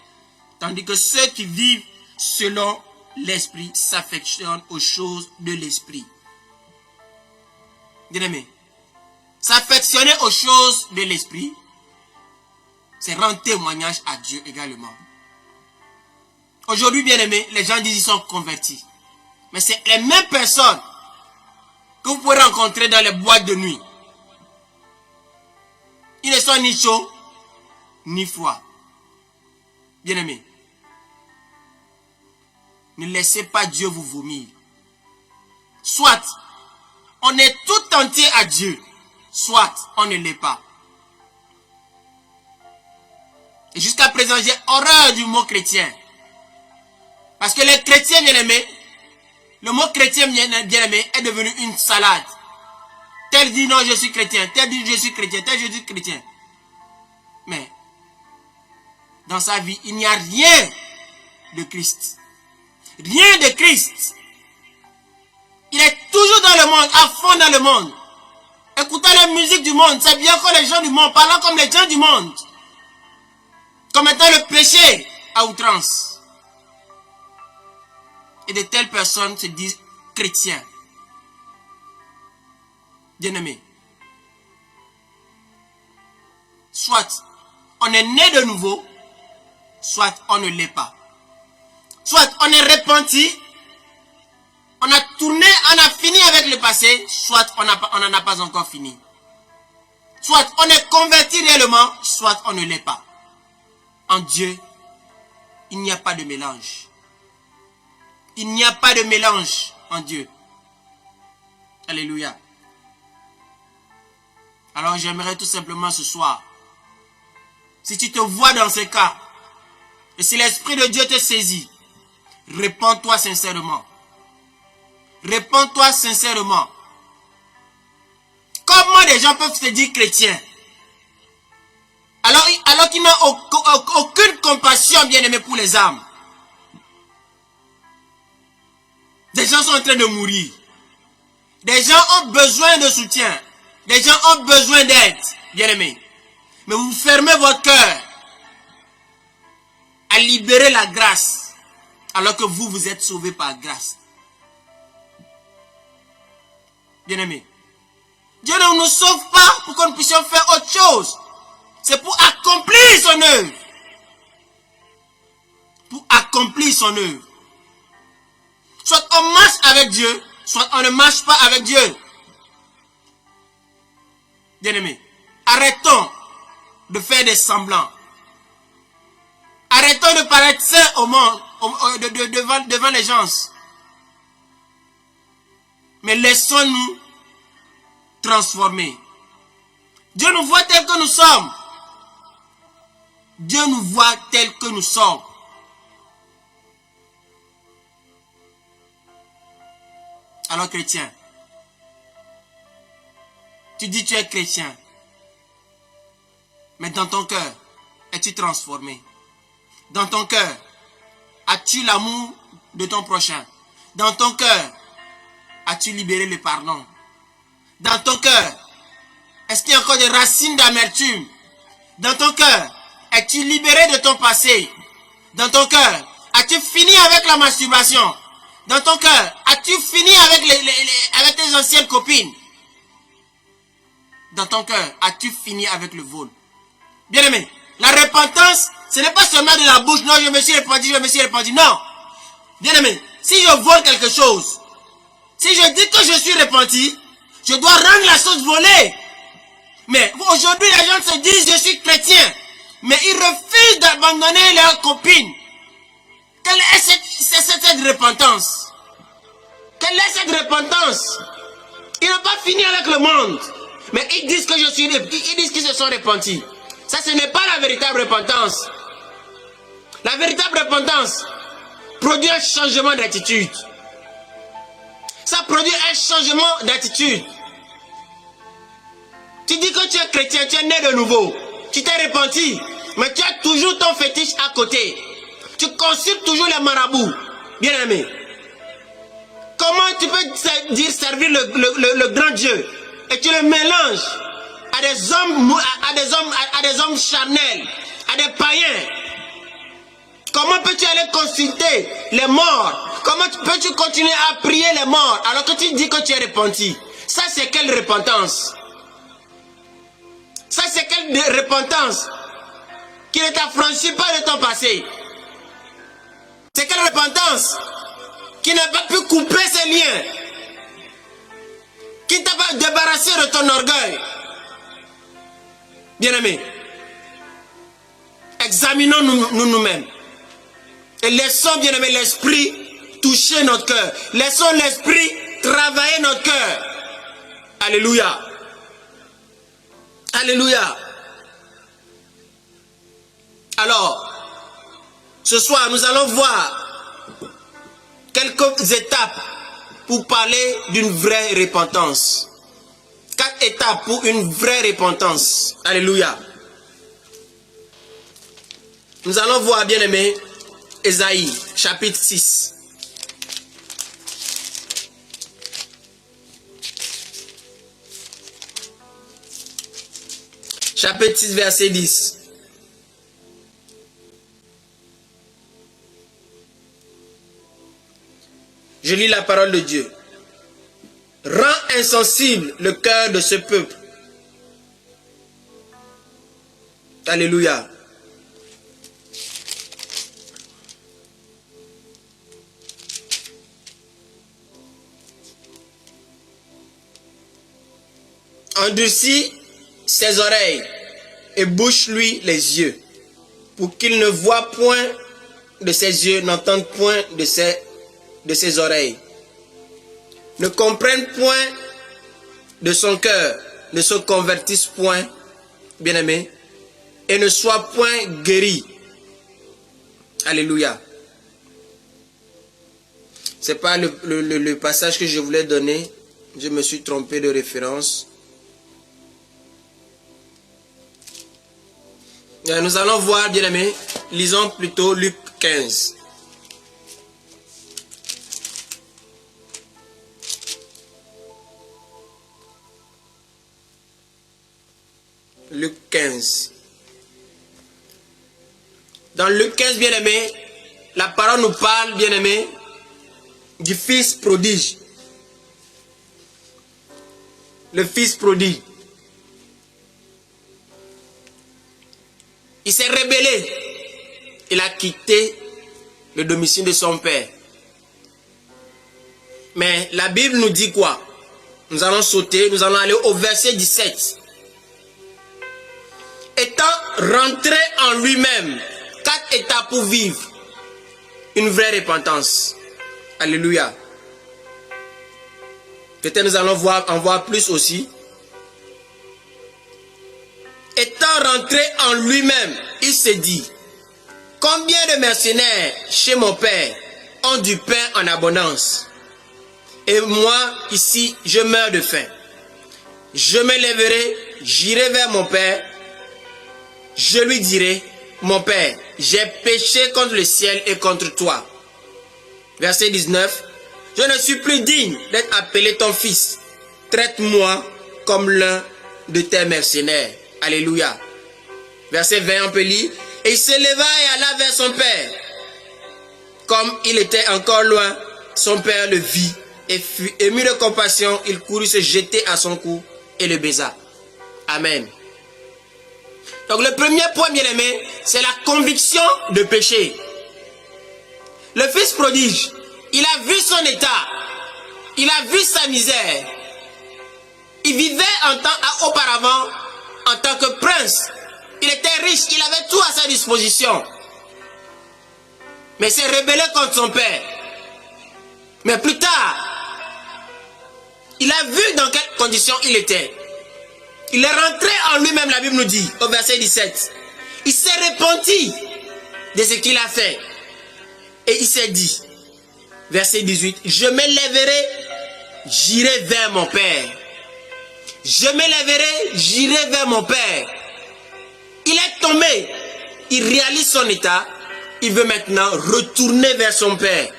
Tandis que ceux qui vivent selon l'esprit, s'affectionnent aux choses de l'esprit. Bien-aimé, s'affectionner aux choses de l'esprit, c'est rendre témoignage à Dieu également. Aujourd'hui, bien-aimé, les gens disent qu'ils sont convertis. Mais c'est les mêmes personnes que vous pouvez rencontrer dans les boîtes de nuit. Ils ne sont ni chauds, ni froids. Bien-aimés, ne laissez pas Dieu vous vomir. Soit on est tout entier à Dieu, soit on ne l'est pas. Et jusqu'à présent, j'ai horreur du mot chrétien. Parce que les chrétiens, bien-aimés, le mot chrétien, bien-aimé, est devenu une salade. Tel dit non, je suis chrétien. Tel dit je suis chrétien. Tel je suis chrétien. Mais, dans sa vie, il n'y a rien de Christ. Rien de Christ. Il est toujours dans le monde, à fond dans le monde. Écoutant la musique du monde, c'est bien comme les gens du monde, parlant comme les gens du monde. Commettant le péché à outrance. Et de telles personnes se disent chrétiens. Bien-aimés, soit on est né de nouveau, soit on ne l'est pas. Soit on est repenti, on a tourné, on a fini avec le passé, soit on n'en a pas encore fini. Soit on est converti réellement, soit on ne l'est pas. En Dieu, il n'y a pas de mélange. Il n'y a pas de mélange en Dieu. Alléluia. Alors j'aimerais tout simplement ce soir, si tu te vois dans ce cas, et si l'Esprit de Dieu te saisit, réponds-toi sincèrement. Réponds-toi sincèrement. Comment des gens peuvent se dire chrétiens alors qu'ils n'ont aucune compassion, bien-aimé, pour les âmes? Des gens sont en train de mourir. Des gens ont besoin de soutien. Des gens ont besoin d'aide, bien-aimé. Mais vous fermez votre cœur à libérer la grâce, alors que vous êtes sauvés par grâce. Bien-aimé, Dieu ne nous sauve pas pour que nous puissions faire autre chose. C'est pour accomplir son œuvre. Pour accomplir son œuvre. Soit on marche avec Dieu, soit on ne marche pas avec Dieu. Bien-aimé, arrêtons de faire des semblants. Arrêtons de paraître saints au monde, devant les gens. Mais laissons-nous transformer. Dieu nous voit tel que nous sommes. Dieu nous voit tel que nous sommes. Alors chrétien, tu dis tu es chrétien, mais dans ton cœur, es-tu transformé? Dans ton cœur, as-tu l'amour de ton prochain? Dans ton cœur, as-tu libéré le pardon? Dans ton cœur, est-ce qu'il y a encore des racines d'amertume? Dans ton cœur, es-tu libéré de ton passé? Dans ton cœur, as-tu fini avec la masturbation? Dans ton cœur, as-tu fini avec tes anciennes copines? Dans ton cœur, as-tu fini avec le vol? Bien-aimé, la repentance, ce n'est pas seulement de la bouche. Non, je me suis repenti, je me suis repenti. Non. Bien-aimé, si je vole quelque chose, si je dis que je suis repenti, je dois rendre la chose volée. Mais aujourd'hui, les gens se disent, je suis chrétien. Mais ils refusent d'abandonner leurs copines. Quelle est cette repentance? Quelle est cette repentance? Ils n'ont pas fini avec le monde. Mais ils disent que ils disent qu'ils se sont repentis. Ça, ce n'est pas la véritable repentance. La véritable repentance produit un changement d'attitude. Ça produit un changement d'attitude. Tu dis que tu es chrétien, tu es né de nouveau. Tu t'es repenti, mais tu as toujours ton fétiche à côté. Tu consultes toujours les marabouts. Bien aimé. Comment tu peux dire servir le grand Dieu et tu le mélanges à des hommes charnels, à des païens? Comment peux-tu aller consulter les morts? Comment peux-tu continuer à prier les morts alors que tu dis que tu es repenti? Ça, c'est quelle repentance? Ça, c'est quelle repentance qui ne t'affranchit pas de ton passé? C'est quelle repentance qui n'a pas pu couper ses liens, qui t'a pas débarrassé de ton orgueil? Bien-aimés, examinons nous-mêmes et laissons, bien-aimés, l'esprit toucher notre cœur. Laissons l'esprit travailler notre cœur. Alléluia. Alléluia. Alors, ce soir, nous allons voir quelques étapes pour parler d'une vraie repentance. 4 étapes pour une vraie repentance. Alléluia. Nous allons voir, bien aimé, Ésaïe, chapitre 6. Chapitre 6, verset 10. Je lis la parole de Dieu. Rends insensible le cœur de ce peuple. Alléluia. Endurcis ses oreilles et bouche-lui les yeux, pour qu'il ne voie point de ses yeux, n'entende point de ses oreilles, ne comprenne point de son cœur, ne se convertisse point, bien-aimé, et ne soit point guéri. Alléluia. C'est pas le passage que je voulais donner. Je me suis trompé de référence. Nous allons voir, bien aimé, lisons plutôt Luc 15. Luc 15. Dans Luc 15, bien aimé, la parole nous parle, bien aimé, du fils prodige. Le fils prodigue. Il s'est rebellé. Il a quitté le domicile de son père. Mais la Bible nous dit quoi? Nous allons sauter, nous allons aller au verset 17. Étant rentré en lui-même, 4 étapes pour vivre une vraie repentance. Alléluia. Peut-être nous allons en voir plus aussi. Étant rentré en lui-même, il s'est dit, combien de mercenaires chez mon père ont du pain en abondance, et moi ici je meurs de faim. Je me lèverai, j'irai vers mon père, je lui dirai, mon père, j'ai péché contre le ciel et contre toi. Verset 19, je ne suis plus digne d'être appelé ton fils. Traite-moi comme l'un de tes mercenaires. Alléluia. Verset 20, on peut lire. Et il se leva et alla vers son père. Comme il était encore loin, son père le vit et fut ému de compassion. Il courut se jeter à son cou et le baisa. Amen. Donc le premier point, bien aimé, c'est la conviction de péché. Le fils prodige, il a vu son état, il a vu sa misère. Il vivait auparavant en tant que prince. Il était riche, il avait tout à sa disposition. Mais il s'est rebellé contre son père. Mais plus tard, il a vu dans quelles conditions il était. Il est rentré en lui-même, la Bible nous dit, au verset 17. Il s'est repenti de ce qu'il a fait. Et il s'est dit, verset 18, je me lèverai, j'irai vers mon père. Je me lèverai, j'irai vers mon père. Il est tombé, il réalise son état, il veut maintenant retourner vers son père.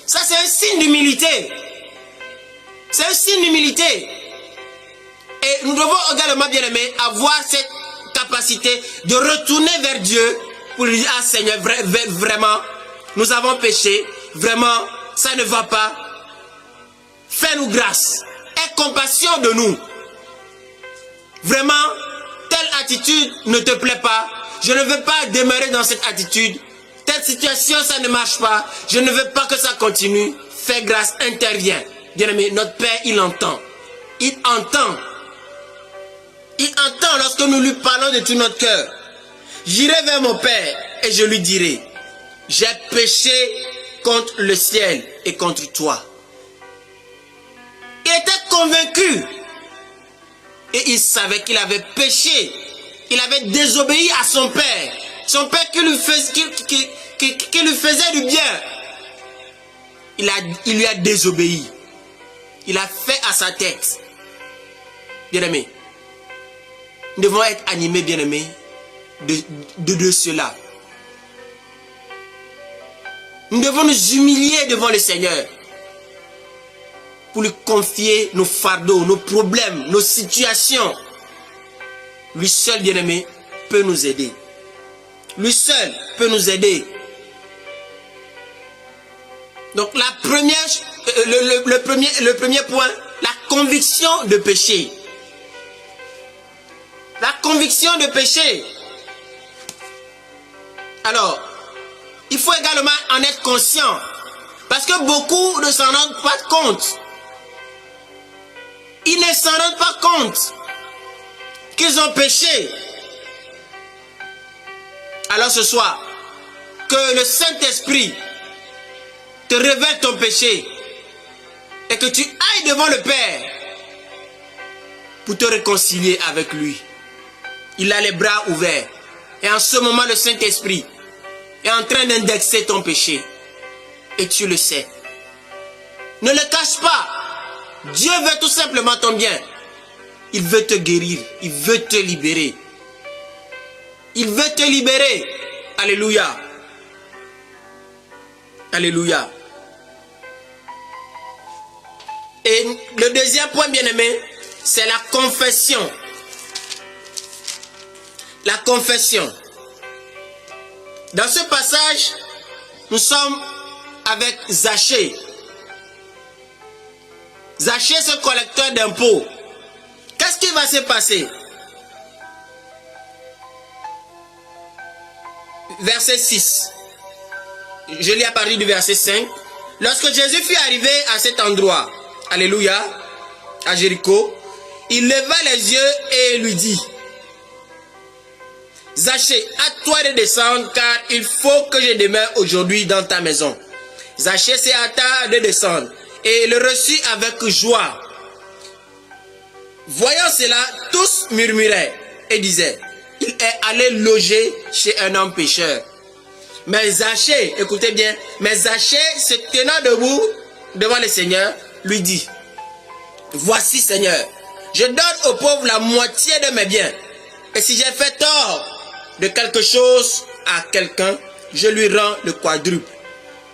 Ça, c'est un signe d'humilité. C'est un signe d'humilité. Et nous devons également, bien aimé, avoir cette capacité de retourner vers Dieu pour lui dire, ah Seigneur, vraiment, nous avons péché, vraiment, ça ne va pas. Fais-nous grâce, aie compassion de nous. Vraiment, telle attitude ne te plaît pas. Je ne veux pas demeurer dans cette attitude. Telle situation, ça ne marche pas. Je ne veux pas que ça continue. Fais grâce, interviens. Bien aimé, notre Père, il entend. Il entend. Il entend lorsque nous lui parlons de tout notre cœur. J'irai vers mon Père et je lui dirai, j'ai péché contre le ciel et contre toi. Il était convaincu. Et il savait qu'il avait péché. Il avait désobéi à son père. Son père qui lui faisait du bien. Il lui a désobéi. Il a fait à sa tête. Bien-aimés, nous devons être animés, bien-aimés, de cela. Nous devons nous humilier devant le Seigneur pour lui confier nos fardeaux, nos problèmes, nos situations. Lui seul, bien-aimé, peut nous aider. Lui seul peut nous aider. Donc la première, le premier point, la conviction de péché. La conviction de péché. Alors, il faut également en être conscient. Parce que beaucoup ne s'en rendent pas compte. Ils ne s'en rendent pas compte qu'ils ont péché. Alors ce soir, que le Saint-Esprit te révèle ton péché et que tu ailles devant le Père pour te réconcilier avec lui. Il a les bras ouverts. Et en ce moment, le Saint-Esprit est en train d'indexer ton péché. Et tu le sais. Ne le cache pas. Dieu veut tout simplement ton bien. Il veut te guérir. Il veut te libérer. Il veut te libérer. Alléluia. Alléluia. Et le deuxième point, bien-aimé, c'est la confession. La confession. Dans ce passage, nous sommes avec Zachée. Zachée, ce collecteur d'impôts. Qu'est-ce qui va se passer? Verset 6. Je lis à partir du verset 5. Lorsque Jésus fut arrivé à cet endroit, alléluia, à Jéricho, il leva les yeux et lui dit, Zachée, hâte-toi de descendre, car il faut que je demeure aujourd'hui dans ta maison. Zachée s'est hâta de descendre et le reçut avec joie. Voyant cela, tous murmuraient et disaient, il est allé loger chez un homme pécheur. Mais Zachée, écoutez bien, mais Zachée, se tenant debout devant le Seigneur, lui dit, voici Seigneur, je donne aux pauvres la moitié de mes biens. Et si j'ai fait tort de quelque chose à quelqu'un, je lui rends le quadruple.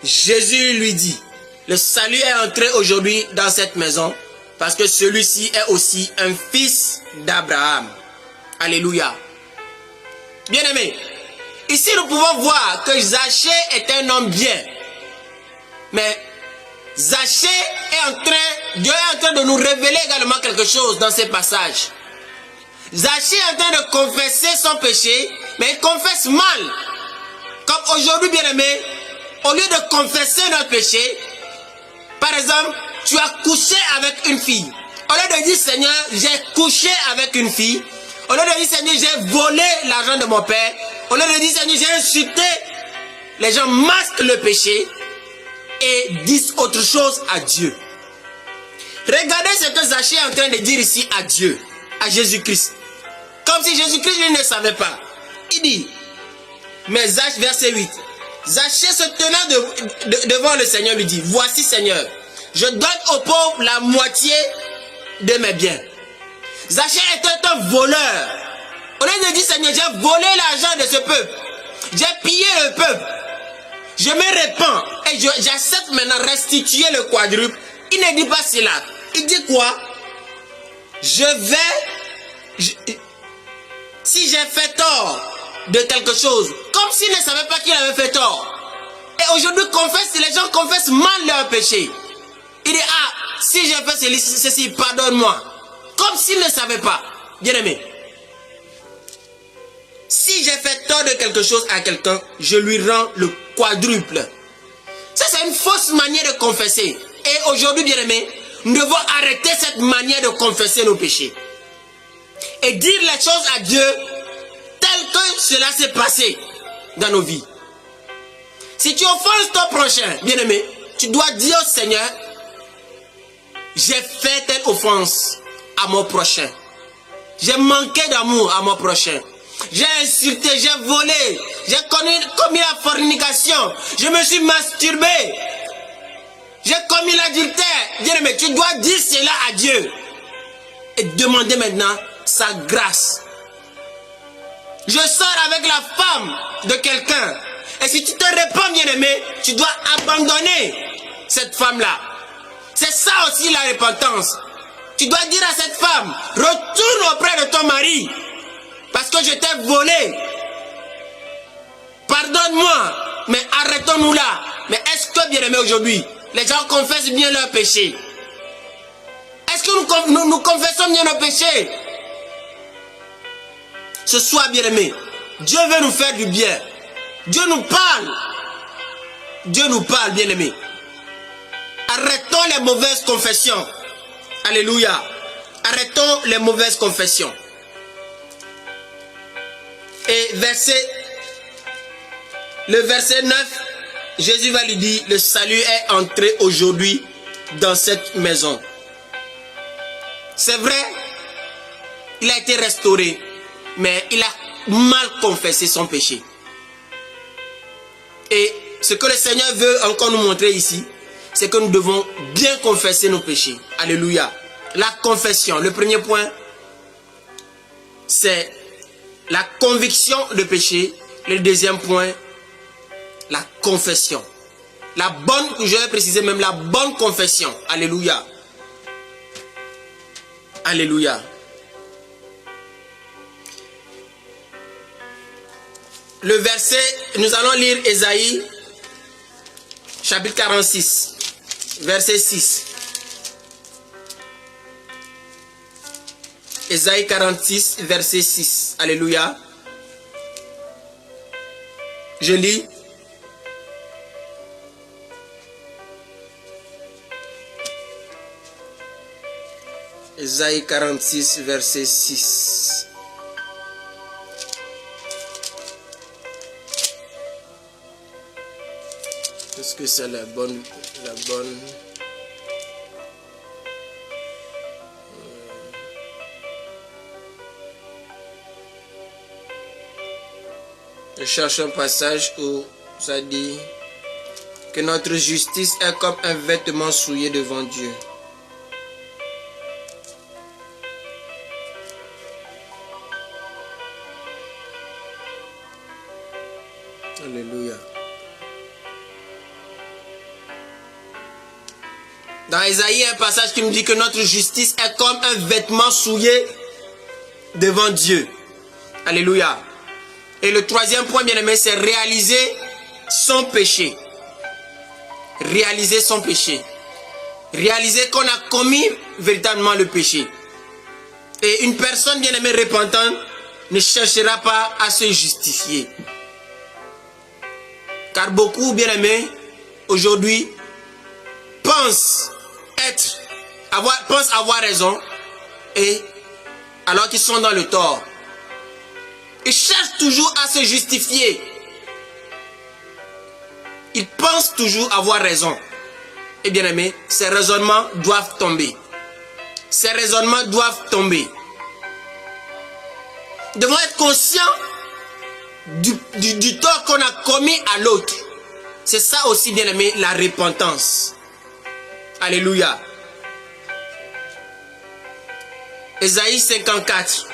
Jésus lui dit, le salut est entré aujourd'hui dans cette maison, parce que celui-ci est aussi un fils d'Abraham. Alléluia. Bien-aimés, ici nous pouvons voir que Zachée est un homme bien. Mais Zachée Dieu est en train de nous révéler également quelque chose dans ces passages. Zachée est en train de confesser son péché, mais il confesse mal. Comme aujourd'hui, bien-aimé, au lieu de confesser notre péché, par exemple, tu as couché avec une fille. Au lieu de dire, Seigneur, j'ai couché avec une fille. Au lieu de dire, Seigneur, j'ai volé l'argent de mon père. Au lieu de dire, Seigneur, j'ai insulté. Les gens masquent le péché et disent autre chose à Dieu. Regardez ce que Zachée est en train de dire ici à Dieu, à Jésus-Christ. Comme si Jésus-Christ lui ne savait pas. Il dit, mais verset 8. Zachée se tenant devant le Seigneur lui dit, voici Seigneur, je donne aux pauvres la moitié de mes biens. Zachée était un voleur. Au lieu de dire, Seigneur, j'ai volé l'argent de ce peuple. J'ai pillé le peuple. Je me répands et j'accepte maintenant restituer le quadruple. Il ne dit pas cela. Il dit quoi? Si j'ai fait tort de quelque chose, comme s'il ne savait pas qu'il avait fait tort. Et aujourd'hui, les gens confessent mal leur péché. Il dit, si j'ai fait ceci, pardonne-moi. Comme s'il ne savait pas. Bien-aimé, si j'ai fait tort de quelque chose à quelqu'un, je lui rends le quadruple. Ça, c'est une fausse manière de confesser. Et aujourd'hui, bien-aimé, nous devons arrêter cette manière de confesser nos péchés. Et dire les choses à Dieu tel que cela s'est passé dans nos vies. Si tu offenses ton prochain, bien-aimé, tu dois dire au Seigneur, j'ai fait telle offense à mon prochain. J'ai manqué d'amour à mon prochain. J'ai insulté, j'ai volé, j'ai commis la fornication, je me suis masturbé, j'ai commis l'adultère. Bien-aimé, tu dois dire cela à Dieu et demander maintenant sa grâce. Je sors avec la femme de quelqu'un et si tu te répands, bien-aimé, tu dois abandonner cette femme-là. C'est ça aussi la repentance. Tu dois dire à cette femme, retourne auprès de ton mari parce que je t'ai volé. Pardonne-moi, mais arrêtons-nous là. Mais est-ce que, bien-aimé, aujourd'hui, les gens confessent bien leurs péchés? Est-ce que nous confessons bien nos péchés? Ce soir, bien-aimé, Dieu veut nous faire du bien. Dieu nous parle. Dieu nous parle, bien-aimé. Arrêtons les mauvaises confessions. Alléluia. Arrêtons les mauvaises confessions. Et le verset 9, Jésus va lui dire, le salut est entré aujourd'hui dans cette maison. C'est vrai, il a été restauré, mais il a mal confessé son péché. Et ce que le Seigneur veut encore nous montrer ici, c'est c'est que nous devons bien confesser nos péchés. Alléluia. La confession. Le premier point, c'est la conviction de péché. Le deuxième point, la confession. La bonne, je vais préciser même la bonne confession. Alléluia. Alléluia. Le verset, nous allons lire Ésaïe, chapitre 46, verset 6. Ésaïe 46, verset 6. Alléluia. Je lis. Ésaïe 46, verset 6. Est-ce que c'est la bonne... Je cherche un passage où ça dit que notre justice est comme un vêtement souillé devant Dieu. Alléluia. Dans Ésaïe, il y a un passage qui nous dit que notre justice est comme un vêtement souillé devant Dieu. Alléluia. Et le troisième point, bien aimé, c'est réaliser son péché. Réaliser son péché. Réaliser qu'on a commis véritablement le péché. Et une personne, bien aimée, repentante, ne cherchera pas à se justifier. Car beaucoup, bien aimés, aujourd'hui, pensent avoir raison, et alors qu'ils sont dans le tort. Ils cherchent toujours à se justifier. Ils pensent toujours avoir raison. Et bien aimé, ces raisonnements doivent tomber. Ces raisonnements doivent tomber. Nous devons être conscients du tort qu'on a commis à l'autre. C'est ça aussi, bien aimé, la repentance. Alléluia. Ésaïe 54.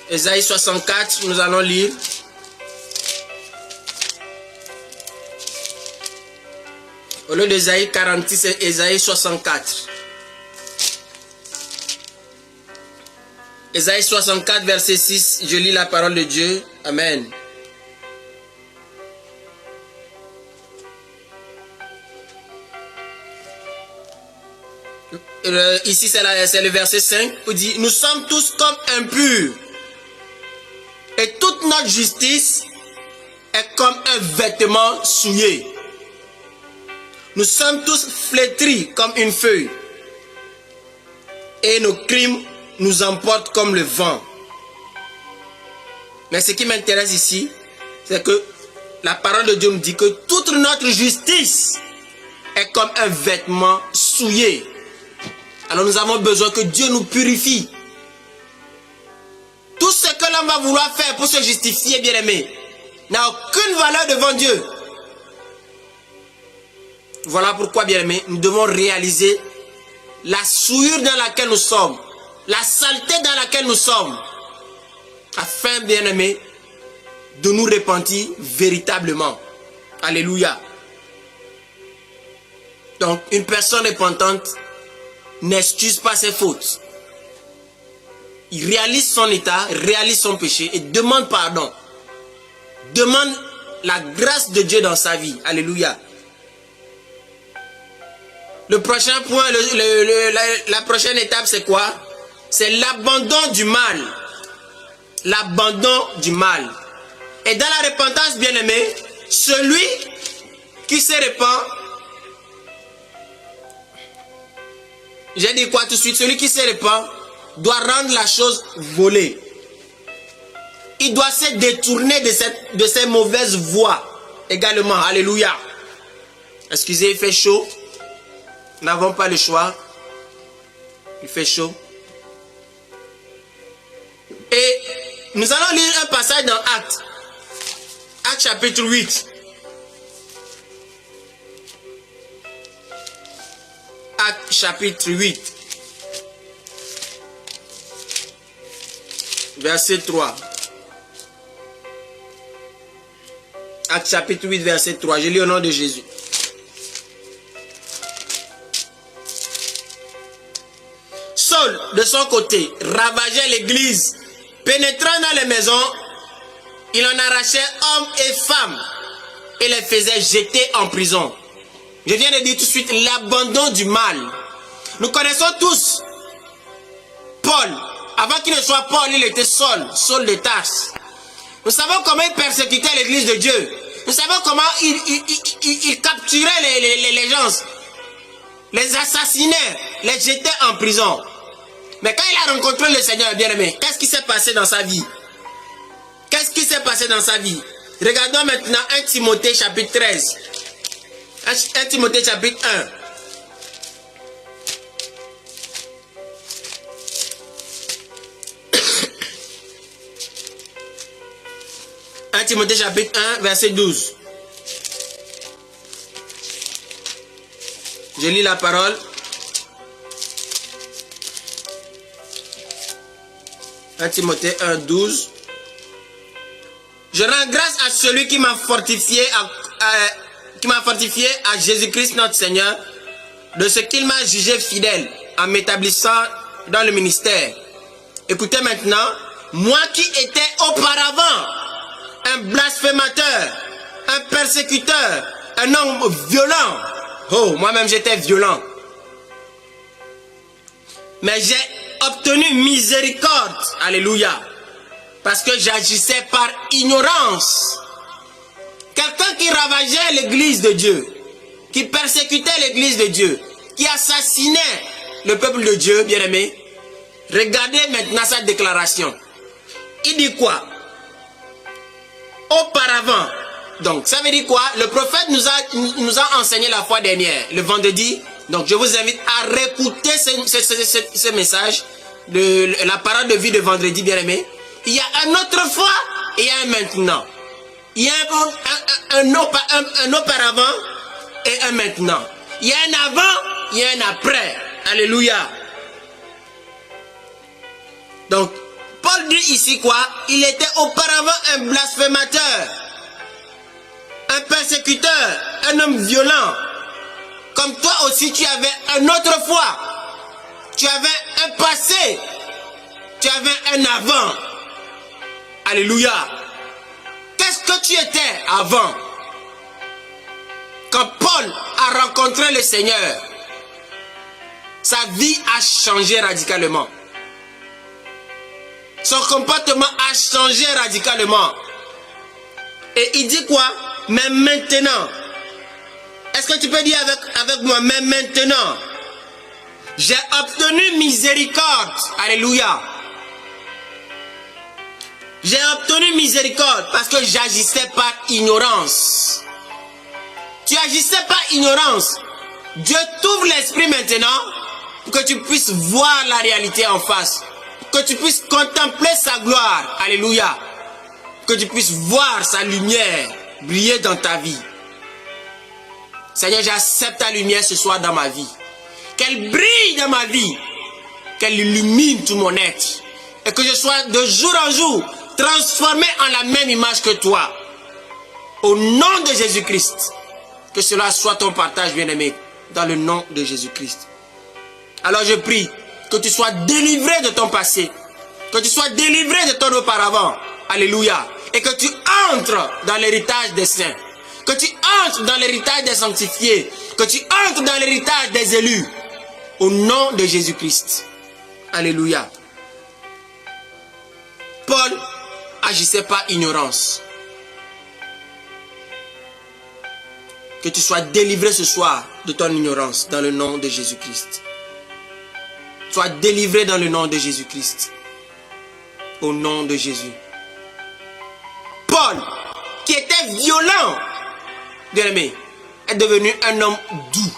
Ésaïe 64, nous allons lire. Au lieu d'Ésaïe 46, c'est Ésaïe 64. Ésaïe 64, verset 6, je lis la parole de Dieu. Amen. Ici, c'est le verset 5, où dit, nous sommes tous comme impurs. Et toute notre justice est comme un vêtement souillé. Nous sommes tous flétris comme une feuille. Et nos crimes nous emportent comme le vent. Mais ce qui m'intéresse ici, c'est que la parole de Dieu nous dit que toute notre justice est comme un vêtement souillé. Alors nous avons besoin que Dieu nous purifie. Tout ce que l'homme va vouloir faire pour se justifier, bien aimé, n'a aucune valeur devant Dieu. Voilà pourquoi, bien aimé, nous devons réaliser la souillure dans laquelle nous sommes, la saleté dans laquelle nous sommes, afin, bien aimé, de nous repentir véritablement. Alléluia. Donc, une personne repentante n'excuse pas ses fautes. Il réalise son état, réalise son péché et demande pardon. Demande la grâce de Dieu dans sa vie. Alléluia. Le prochain point, la prochaine étape, c'est quoi? C'est l'abandon du mal. L'abandon du mal. Et dans la repentance, bien aimé, celui qui se repent, j'ai dit quoi tout de suite? Celui qui se repent doit rendre la chose volée. Il doit se détourner de ces mauvaises voies également. Alléluia. Excusez, il fait chaud. Nous n'avons pas le choix. Il fait chaud. Et nous allons lire un passage dans Actes. Actes chapitre 8. Actes chapitre 8. Verset 3. Actes chapitre 8, verset 3. Je lis au nom de Jésus. Saul, de son côté, ravageait l'église. Pénétrant dans les maisons, il en arrachait hommes et femmes et les faisait jeter en prison. Je viens de dire tout de suite l'abandon du mal. Nous connaissons tous Paul. Avant qu'il ne soit Paul, il était Saul, Saul de Tarse. Nous savons comment il persécutait l'église de Dieu. Nous savons comment il capturait les gens, les assassinait, les jetait en prison. Mais quand il a rencontré le Seigneur bien-aimé, qu'est-ce qui s'est passé dans sa vie? Qu'est-ce qui s'est passé dans sa vie? Regardons maintenant 1 Timothée chapitre 13. 1 Timothée chapitre 1. 1 Timothée chapitre 1, verset 12. Je lis la parole. 1 Timothée 1, 12. Je rends grâce à celui qui m'a fortifié à Jésus-Christ notre Seigneur, de ce qu'il m'a jugé fidèle en m'établissant dans le ministère. Écoutez maintenant, moi qui étais auparavant un blasphémateur, un persécuteur, un homme violent. Oh, moi-même j'étais violent. Mais j'ai obtenu miséricorde. Alléluia. Parce que j'agissais par ignorance. Quelqu'un qui ravageait l'église de Dieu, qui persécutait l'église de Dieu, qui assassinait le peuple de Dieu, bien-aimé. Regardez maintenant sa déclaration. Il dit quoi? Auparavant. Donc, ça veut dire quoi? Le prophète nous a enseigné la fois dernière, le vendredi. Donc, je vous invite à réécouter ce message, la parole de vie de vendredi, bien-aimé. Il y a un autrefois et il y a un maintenant. Il y a un auparavant et un maintenant. Il y a un avant, il y a un après. Alléluia. Donc, Paul dit ici quoi? Il était auparavant un blasphémateur, un persécuteur, un homme violent. Comme toi aussi, tu avais un autrefois. Tu avais un passé. Tu avais un avant. Alléluia. Qu'est-ce que tu étais avant? Quand Paul a rencontré le Seigneur, sa vie a changé radicalement. Son comportement a changé radicalement. Et il dit quoi? Mais maintenant. Est-ce que tu peux dire avec moi, mais maintenant? J'ai obtenu miséricorde. Alléluia. J'ai obtenu miséricorde parce que j'agissais par ignorance. Tu agissais par ignorance. Dieu t'ouvre l'esprit maintenant pour que tu puisses voir la réalité en face. Que tu puisses contempler sa gloire. Alléluia. Que tu puisses voir sa lumière briller dans ta vie. Seigneur, j'accepte ta lumière ce soir dans ma vie. Qu'elle brille dans ma vie. Qu'elle illumine tout mon être. Et que je sois de jour en jour transformé en la même image que toi. Au nom de Jésus-Christ. Que cela soit ton partage, bien-aimé. Dans le nom de Jésus-Christ. Alors je prie que tu sois délivré de ton passé. Que tu sois délivré de ton auparavant. Alléluia. Et que tu entres dans l'héritage des saints. Que tu entres dans l'héritage des sanctifiés. Que tu entres dans l'héritage des élus. Au nom de Jésus-Christ. Alléluia. Paul agissait par ignorance. Que tu sois délivré ce soir de ton ignorance dans le nom de Jésus-Christ. Sois délivré dans le nom de Jésus-Christ. Au nom de Jésus. Paul, qui était violent, bien-aimé, est devenu un homme doux.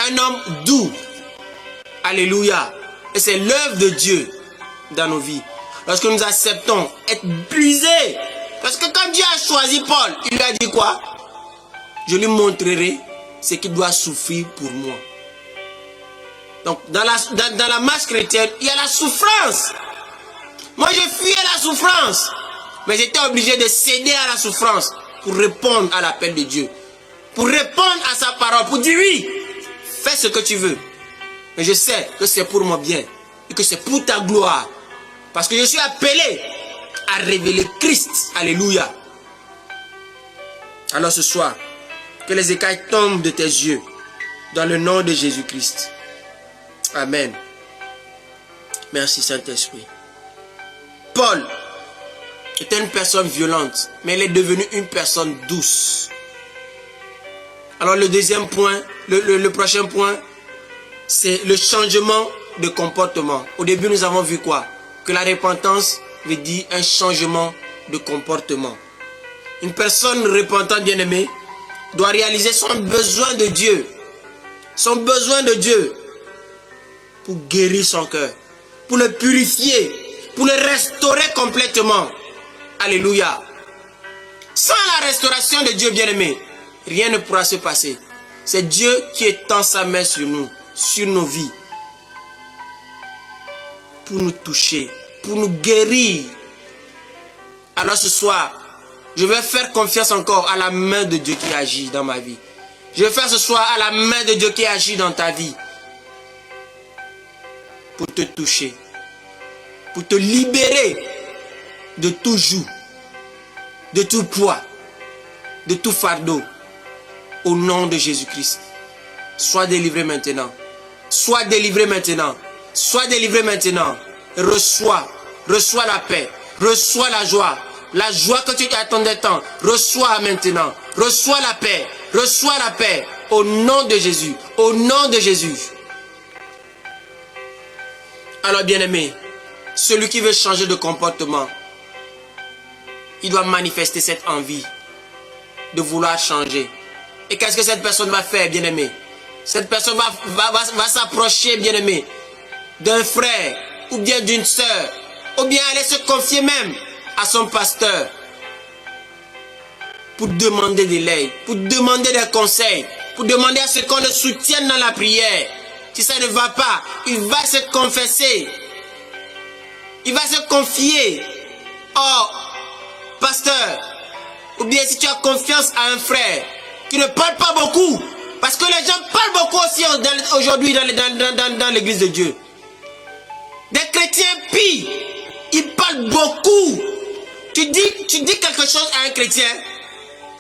Un homme doux. Alléluia. Et c'est l'œuvre de Dieu dans nos vies. Lorsque nous acceptons être brisés, Parce que quand Dieu a choisi Paul, il lui a dit quoi? Je lui montrerai ce qu'il doit souffrir pour moi. Donc, dans la marche chrétienne, il y a la souffrance. Moi, je fuyais la souffrance. Mais j'étais obligé de céder à la souffrance pour répondre à l'appel de Dieu. Pour répondre à sa parole. Pour dire oui, fais ce que tu veux. Mais je sais que c'est pour mon bien. Et que c'est pour ta gloire. Parce que je suis appelé à révéler Christ. Alléluia. Alors ce soir, que les écailles tombent de tes yeux. Dans le nom de Jésus-Christ. Amen. Merci Saint-Esprit. Paul était une personne violente, mais il est devenu une personne douce. Alors le deuxième point, le prochain point, c'est le changement de comportement. Au début, nous avons vu quoi? Que la repentance veut dire un changement de comportement. Une personne repentante, bien-aimée, doit réaliser son besoin de Dieu. Son besoin de Dieu pour guérir son cœur, pour le purifier, pour le restaurer complètement. Alléluia. Sans la restauration de Dieu, bien-aimé, rien ne pourra se passer. C'est Dieu qui étend sa main sur nous, sur nos vies, pour nous toucher, pour nous guérir. Alors ce soir, je vais faire confiance encore à la main de Dieu qui agit dans ma vie. Je vais faire ce soir à la main de Dieu qui agit dans ta vie. Pour te toucher. Pour te libérer de tout joug, de tout poids, de tout fardeau. Au nom de Jésus-Christ. Sois délivré maintenant. Sois délivré maintenant. Sois délivré maintenant. Reçois la paix. Reçois la joie. La joie que tu attendais tant. Reçois maintenant. Reçois la paix. Reçois la paix. Au nom de Jésus. Au nom de Jésus. Alors bien-aimé, celui qui veut changer de comportement, il doit manifester cette envie de vouloir changer. Et qu'est-ce que cette personne va faire, bien-aimé? Cette personne va s'approcher, bien-aimé, d'un frère ou bien d'une sœur, ou bien aller se confier même à son pasteur pour demander de l'aide, pour demander des conseils, pour demander à ce qu'on le soutienne dans la prière. Si ça ne va pas, il va se confesser. Il va se confier. Oh, pasteur, ou bien si tu as confiance à un frère qui ne parle pas beaucoup, parce que les gens parlent beaucoup aussi aujourd'hui dans l'église de Dieu. Des chrétiens pis, ils parlent beaucoup. Tu dis quelque chose à un chrétien,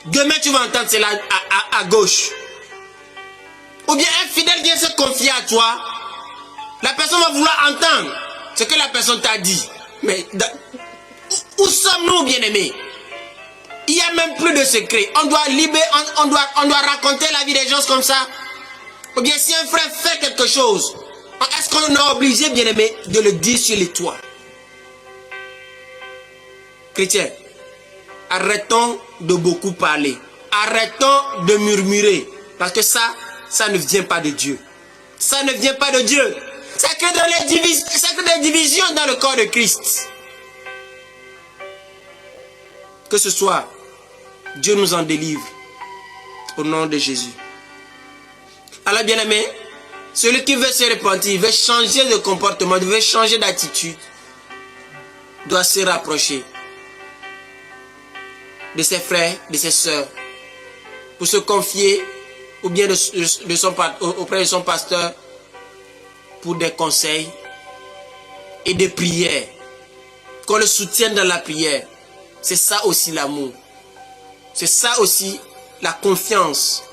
demain tu vas entendre cela à gauche. Ou bien un fidèle vient se confier à toi, la personne va vouloir entendre ce que la personne t'a dit. Mais où sommes-nous, bien-aimés? Il n'y a même plus de secret. On doit raconter la vie des gens comme ça. Ou bien si un frère fait quelque chose, est-ce qu'on est obligé, bien-aimé, de le dire sur les toits? Chrétiens, arrêtons de beaucoup parler. Arrêtons de murmurer. Parce que ça ne vient pas de Dieu. Ça ne vient pas de Dieu. Ça crée des divisions dans le corps de Christ. Que ce soit, Dieu nous en délivre. Au nom de Jésus. Alors bien aimé, celui qui veut se repentir, veut changer de comportement, veut changer d'attitude, doit se rapprocher de ses frères, de ses sœurs, pour se confier ou bien auprès de son pasteur pour des conseils et des prières. Qu'on le soutienne dans la prière. C'est ça aussi l'amour. C'est ça aussi la confiance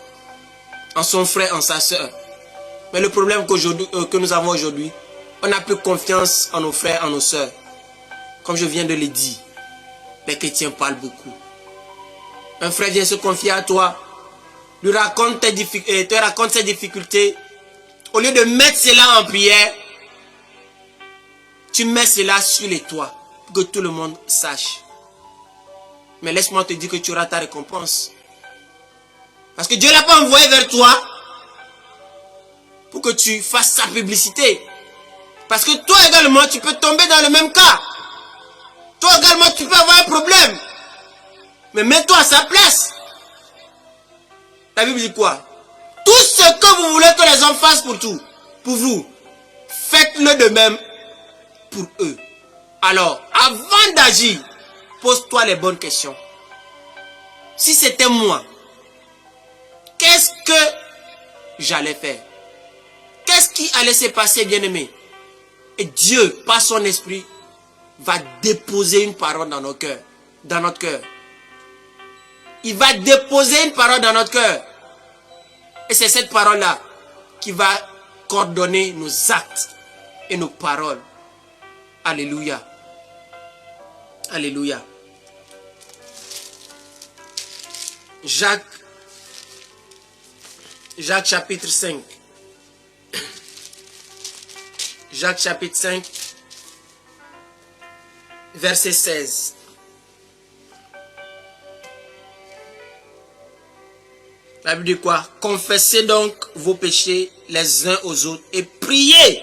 en son frère, en sa sœur. Mais le problème que nous avons aujourd'hui, on n'a plus confiance en nos frères, en nos sœurs. Comme je viens de le dire, les chrétiens parlent beaucoup. Un frère vient se confier à toi, lui raconte te raconte ses difficultés. Au lieu de mettre cela en prière, tu mets cela sur les toits pour que tout le monde sache. Mais laisse-moi te dire que tu auras ta récompense. Parce que Dieu ne l'a pas envoyé vers toi pour que tu fasses sa publicité. Parce que toi également, tu peux tomber dans le même cas. Toi également, tu peux avoir un problème. Mais mets-toi à sa place. La Bible dit quoi? Tout ce que vous voulez que les hommes fassent pour vous, faites-le de même pour eux. Alors, avant d'agir, pose-toi les bonnes questions. Si c'était moi, qu'est-ce que j'allais faire? Qu'est-ce qui allait se passer, bien-aimé? Et Dieu, par son esprit, va déposer une parole dans nos cœurs, dans notre cœur. Il va déposer une parole dans notre cœur. Et c'est cette parole-là qui va coordonner nos actes et nos paroles. Alléluia. Alléluia. Jacques chapitre 5. Jacques chapitre 5, verset 16. La Bible dit quoi? Confessez donc vos péchés les uns aux autres et priez.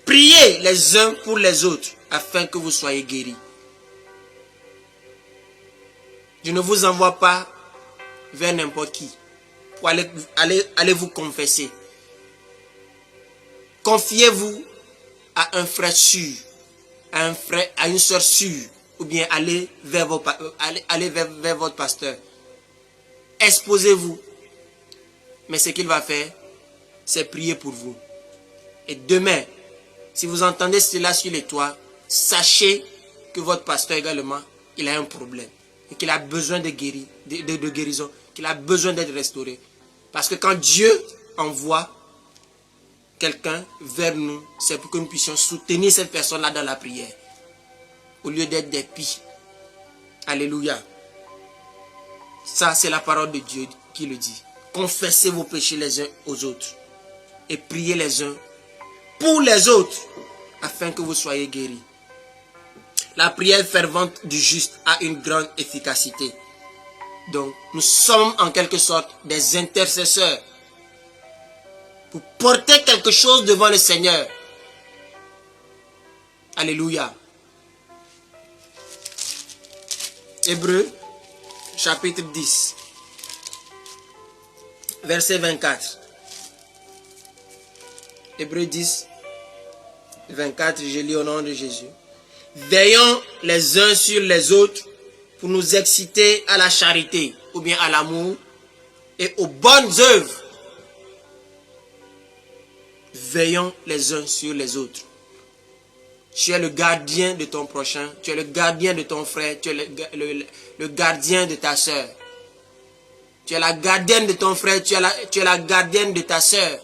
Priez les uns pour les autres afin que vous soyez guéris. Je ne vous envoie pas vers n'importe qui pour aller vous confesser. Confiez-vous à un frère sûr, à une soeur sûre, ou bien allez vers votre pasteur. Exposez-vous. Mais ce qu'il va faire, c'est prier pour vous. Et demain, si vous entendez cela sur les toits, sachez que votre pasteur également, il a un problème. Et qu'il a besoin de guérison, qu'il a besoin d'être restauré. Parce que quand Dieu envoie quelqu'un vers nous, c'est pour que nous puissions soutenir cette personne-là dans la prière. Au lieu d'être des pies. Alléluia. Ça, c'est la parole de Dieu qui le dit. Confessez vos péchés les uns aux autres. Et priez les uns pour les autres, afin que vous soyez guéris. La prière fervente du juste a une grande efficacité. Donc, nous sommes en quelque sorte des intercesseurs pour porter quelque chose devant le Seigneur. Alléluia. Hébreux, chapitre 10, verset 24. Hébreux 10, 24, je lis au nom de Jésus. Veillons les uns sur les autres pour nous exciter à la charité, ou bien à l'amour, et aux bonnes œuvres. Veillons les uns sur les autres. Tu es le gardien de ton prochain, tu es le gardien de ton frère, tu es le gardien de ta soeur. Tu es la gardienne de ton frère, tu es la gardienne de ta soeur.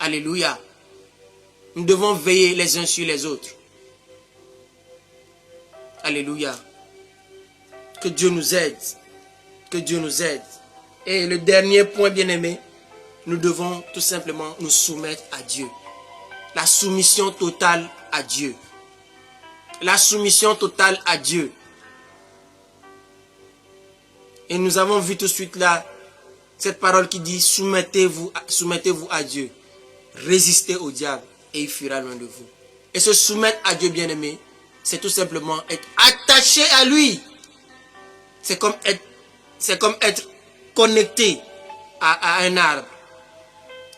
Alléluia. Nous devons veiller les uns sur les autres. Alléluia. Que Dieu nous aide. Que Dieu nous aide. Et le dernier point, bien-aimé, nous devons tout simplement nous soumettre à Dieu. La soumission totale à Dieu. La soumission totale à Dieu. Et nous avons vu tout de suite là, cette parole qui dit, soumettez-vous à Dieu. Résistez au diable et il fuira loin de vous. Et se soumettre à Dieu, bien-aimé, c'est tout simplement être attaché à lui. C'est comme être connecté à un arbre.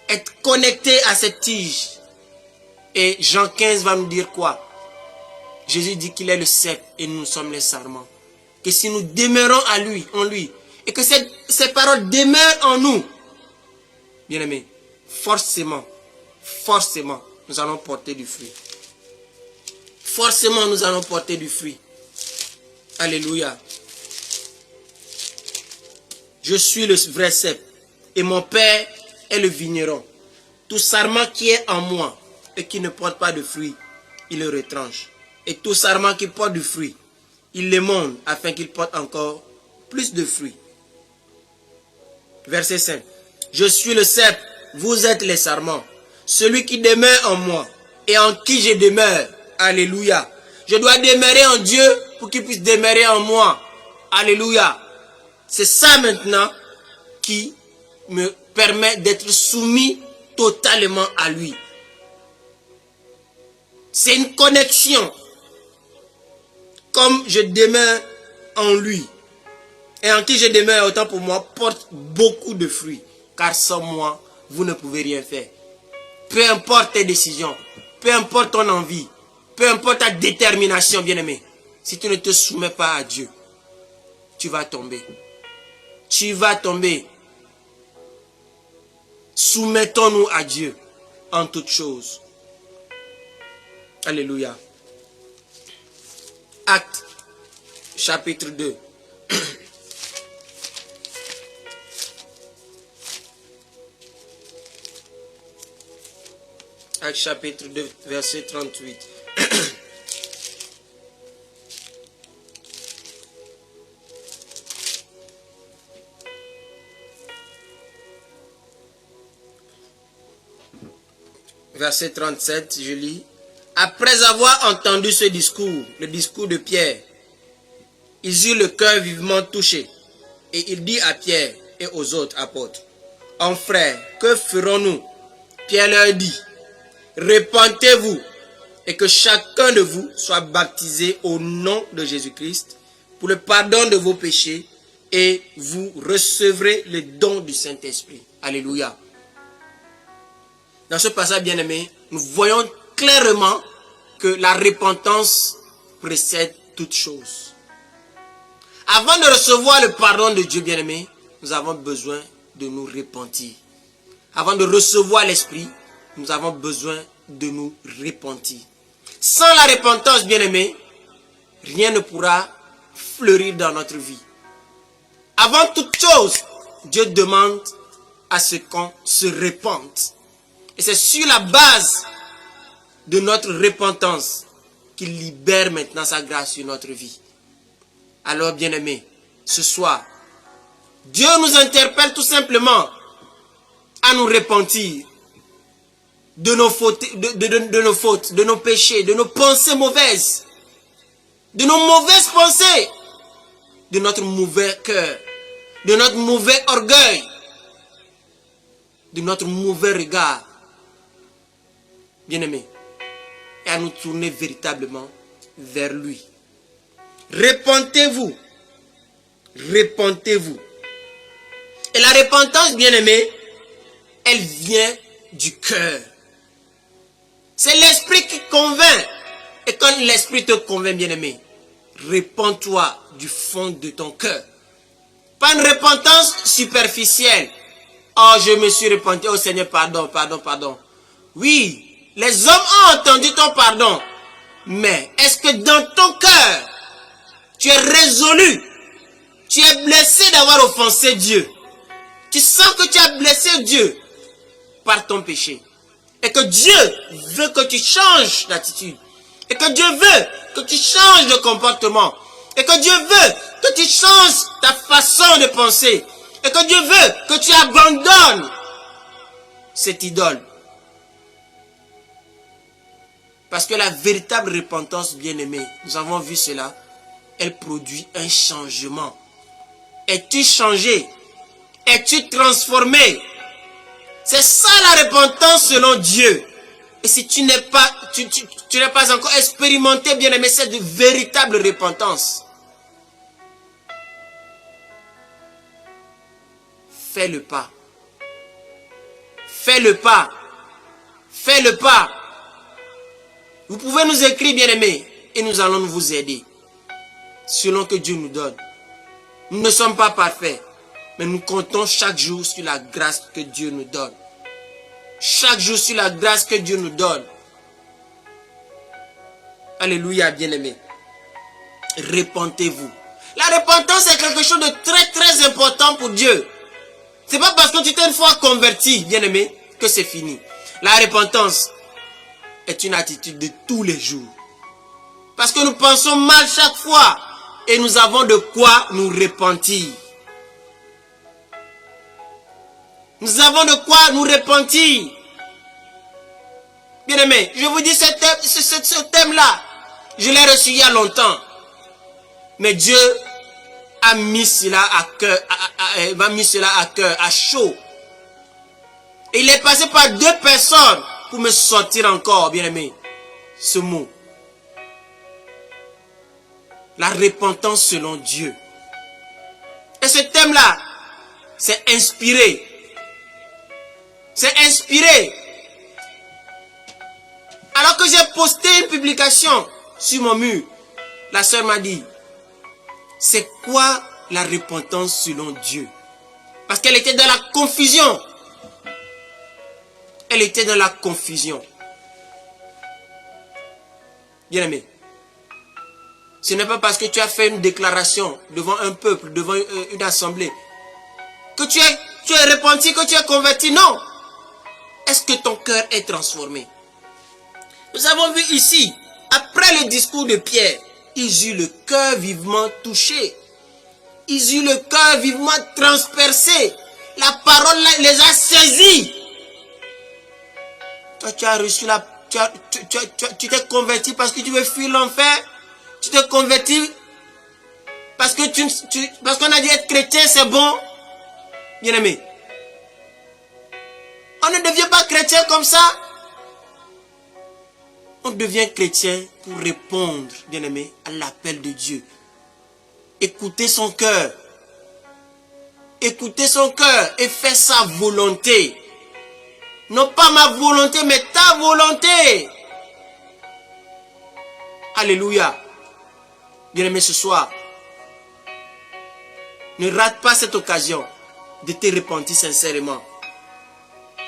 Être connecté à cette tige. Et Jean 15 va nous dire quoi? Jésus dit qu'il est le cep et nous sommes les sarments. Que si nous demeurons en lui, et que ces paroles demeurent en nous, bien-aimés, forcément, nous allons porter du fruit. Forcément, nous allons porter du fruit. Alléluia. Je suis le vrai cep, et mon Père est le vigneron. Tout sarment qui est en moi, et qui ne porte pas de fruit, il le retranche. Et tout sarment qui porte du fruit, il l'émonde afin qu'il porte encore plus de fruits. Verset 5. Je suis le cep, vous êtes les sarments. Celui qui demeure en moi et en qui je demeure. Alléluia. Je dois demeurer en Dieu pour qu'il puisse demeurer en moi. Alléluia. C'est ça maintenant qui me permet d'être soumis totalement à lui. C'est une connexion. Comme je demeure en lui et en qui je demeure autant pour moi porte beaucoup de fruits. Car sans moi, vous ne pouvez rien faire. Peu importe tes décisions, peu importe ton envie, peu importe ta détermination, bien-aimé, si tu ne te soumets pas à Dieu, tu vas tomber. Tu vas tomber. Soumettons-nous à Dieu en toutes choses. Alléluia. Actes, chapitre 2. Actes, chapitre 2, verset 38. Verset 37, je lis. Après avoir entendu ce discours, le discours de Pierre, ils eurent le cœur vivement touché. Et il dit à Pierre et aux autres apôtres, « En frères, que ferons-nous » Pierre leur dit, « Repentez-vous et que chacun de vous soit baptisé au nom de Jésus-Christ pour le pardon de vos péchés et vous recevrez le don du Saint-Esprit. » Alléluia. Dans ce passage bien-aimé, nous voyons clairement que la repentance précède toute chose. Avant de recevoir le pardon de Dieu bien-aimé, nous avons besoin de nous repentir. Avant de recevoir l'Esprit, nous avons besoin de nous repentir. Sans la repentance bien-aimé, rien ne pourra fleurir dans notre vie. Avant toute chose, Dieu demande à ce qu'on se repente. Et c'est sur la base de notre repentance qu'il libère maintenant sa grâce sur notre vie. Alors, bien-aimés, ce soir, Dieu nous interpelle tout simplement à nous repentir de nos fautes, de nos péchés, de nos pensées mauvaises, de nos mauvaises pensées, de notre mauvais cœur, de notre mauvais orgueil, de notre mauvais regard. Bien-aimés, et à nous tourner véritablement vers lui. Repentez-vous. Repentez-vous. Et la repentance, bien-aimés, elle vient du cœur. C'est l'esprit qui convainc. Et quand l'esprit te convainc, bien-aimé, repens-toi du fond de ton cœur. Pas une repentance superficielle. Oh, je me suis repenti. Oh Seigneur, pardon, pardon, pardon. Oui. Les hommes ont entendu ton pardon, mais est-ce que dans ton cœur, tu es résolu, tu es blessé d'avoir offensé Dieu, tu sens que tu as blessé Dieu par ton péché, et que Dieu veut que tu changes d'attitude, et que Dieu veut que tu changes de comportement, et que Dieu veut que tu changes ta façon de penser, et que Dieu veut que tu abandonnes cette idole. Parce que la véritable repentance, bien-aimée, nous avons vu cela, elle produit un changement. Es-tu changé? Es-tu transformé? C'est ça la repentance selon Dieu. Et si tu n'es pas, tu n'as pas encore expérimenté, bien-aimé, cette véritable repentance, fais le pas. Fais le pas. Fais le pas. Vous pouvez nous écrire, bien-aimés, et nous allons vous aider, selon que Dieu nous donne. Nous ne sommes pas parfaits, mais nous comptons chaque jour sur la grâce que Dieu nous donne. Chaque jour sur la grâce que Dieu nous donne. Alléluia, bien-aimés. Repentez-vous. La repentance est quelque chose de très très important pour Dieu. C'est pas parce que tu t'es une fois converti, bien-aimé, que c'est fini. La repentance est une attitude de tous les jours. Parce que nous pensons mal chaque fois et nous avons de quoi nous repentir. Nous avons de quoi nous repentir. Bien aimé, je vous dis ce thème-là, je l'ai reçu il y a longtemps. Mais Dieu a mis cela à cœur, à chaud. Et il est passé par 2 personnes pour me sortir encore, bien aimé, ce mot. La repentance selon Dieu. Et ce thème-là, c'est inspiré. C'est inspiré. Alors que j'ai posté une publication sur mon mur, la sœur m'a dit, c'est quoi la repentance selon Dieu? Parce qu'elle était dans la confusion. Elle était dans la confusion. Bien-aimé, ce n'est pas parce que tu as fait une déclaration devant un peuple, devant une assemblée, que tu es repenti, que tu es converti. Non. Est-ce que ton cœur est transformé? Nous avons vu ici, après le discours de Pierre, ils eurent le cœur vivement touché. Ils eurent le cœur vivement transpercé. La parole là, les a saisis. Toi, tu as reçu la... Tu t'es converti parce que tu veux fuir l'enfer. Tu t'es converti parce que parce qu'on a dit être chrétien, c'est bon. Bien-aimé, on ne devient pas chrétien comme ça. On devient chrétien pour répondre, bien-aimé, à l'appel de Dieu. Écoutez son cœur. Écoutez son cœur et fais sa volonté. Non pas ma volonté, mais ta volonté. Alléluia. Bien-aimé, ce soir, ne rate pas cette occasion de te repentir sincèrement.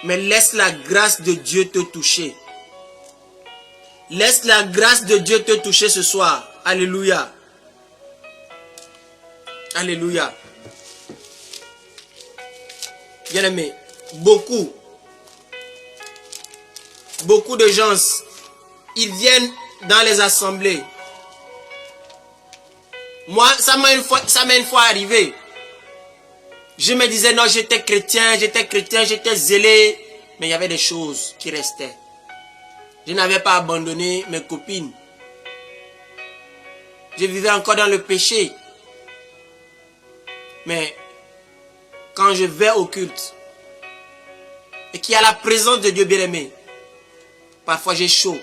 Mais laisse la grâce de Dieu te toucher. Laisse la grâce de Dieu te toucher ce soir. Alléluia. Alléluia. Bien-aimé, beaucoup de gens, ils viennent dans les assemblées. Moi, ça m'est une fois arrivé. Je me disais, non, j'étais chrétien, j'étais zélé. Mais il y avait des choses qui restaient. Je n'avais pas abandonné mes copines. Je vivais encore dans le péché. Mais quand je vais au culte et qu'il y a la présence de Dieu bien-aimé, parfois j'ai chaud.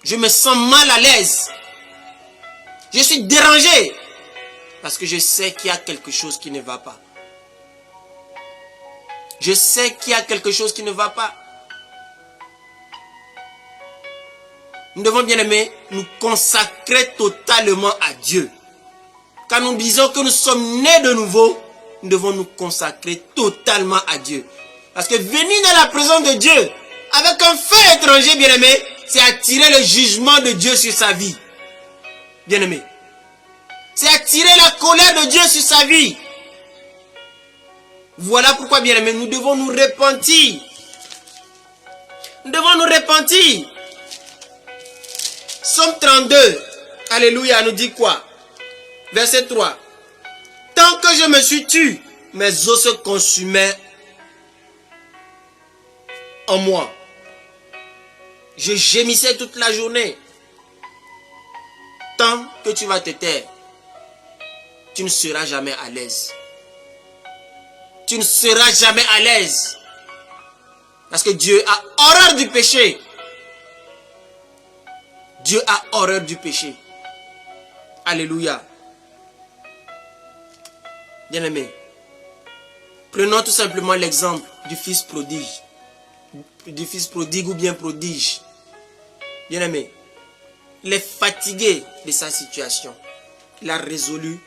Je me sens mal à l'aise. Je suis dérangé. Parce que je sais qu'il y a quelque chose qui ne va pas. Je sais qu'il y a quelque chose qui ne va pas. Nous devons, bien aimer, nous consacrer totalement à Dieu. Quand nous disons que nous sommes nés de nouveau, nous devons nous consacrer totalement à Dieu. Parce que venir dans la présence de Dieu, avec un feu étranger, bien aimé, c'est attirer le jugement de Dieu sur sa vie. Bien aimé. C'est attirer la colère de Dieu sur sa vie. Voilà pourquoi, bien aimé, nous devons nous repentir. Nous devons nous repentir. Psaume 32, alléluia, nous dit quoi? Verset 3. Tant que je me suis tué, mes os se consumaient en moi. Je gémissais toute la journée. Tant que tu vas te taire, tu ne seras jamais à l'aise. Tu ne seras jamais à l'aise. Parce que Dieu a horreur du péché. Dieu a horreur du péché. Alléluia. Bien-aimé, prenons tout simplement l'exemple du fils prodige. Du fils prodigue ou bien prodige. Bien-aimé, il est fatigué de sa situation. Il a résolu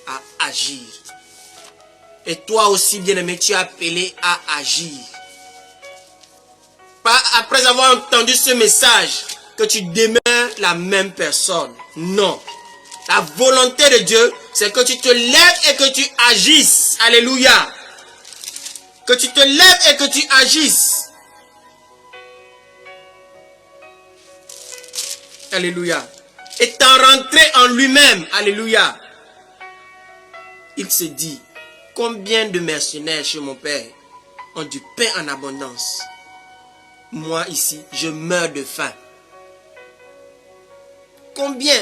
à agir. Et toi aussi, bien-aimé, tu es appelé à agir. Pas après avoir entendu ce message que tu demeures la même personne. Non. La volonté de Dieu, c'est que tu te lèves et que tu agisses. Alléluia. Que tu te lèves et que tu agisses. Alléluia. Étant rentré en lui-même. Alléluia. Il se dit, combien de mercenaires chez mon père ont du pain en abondance. Moi ici, je meurs de faim. Combien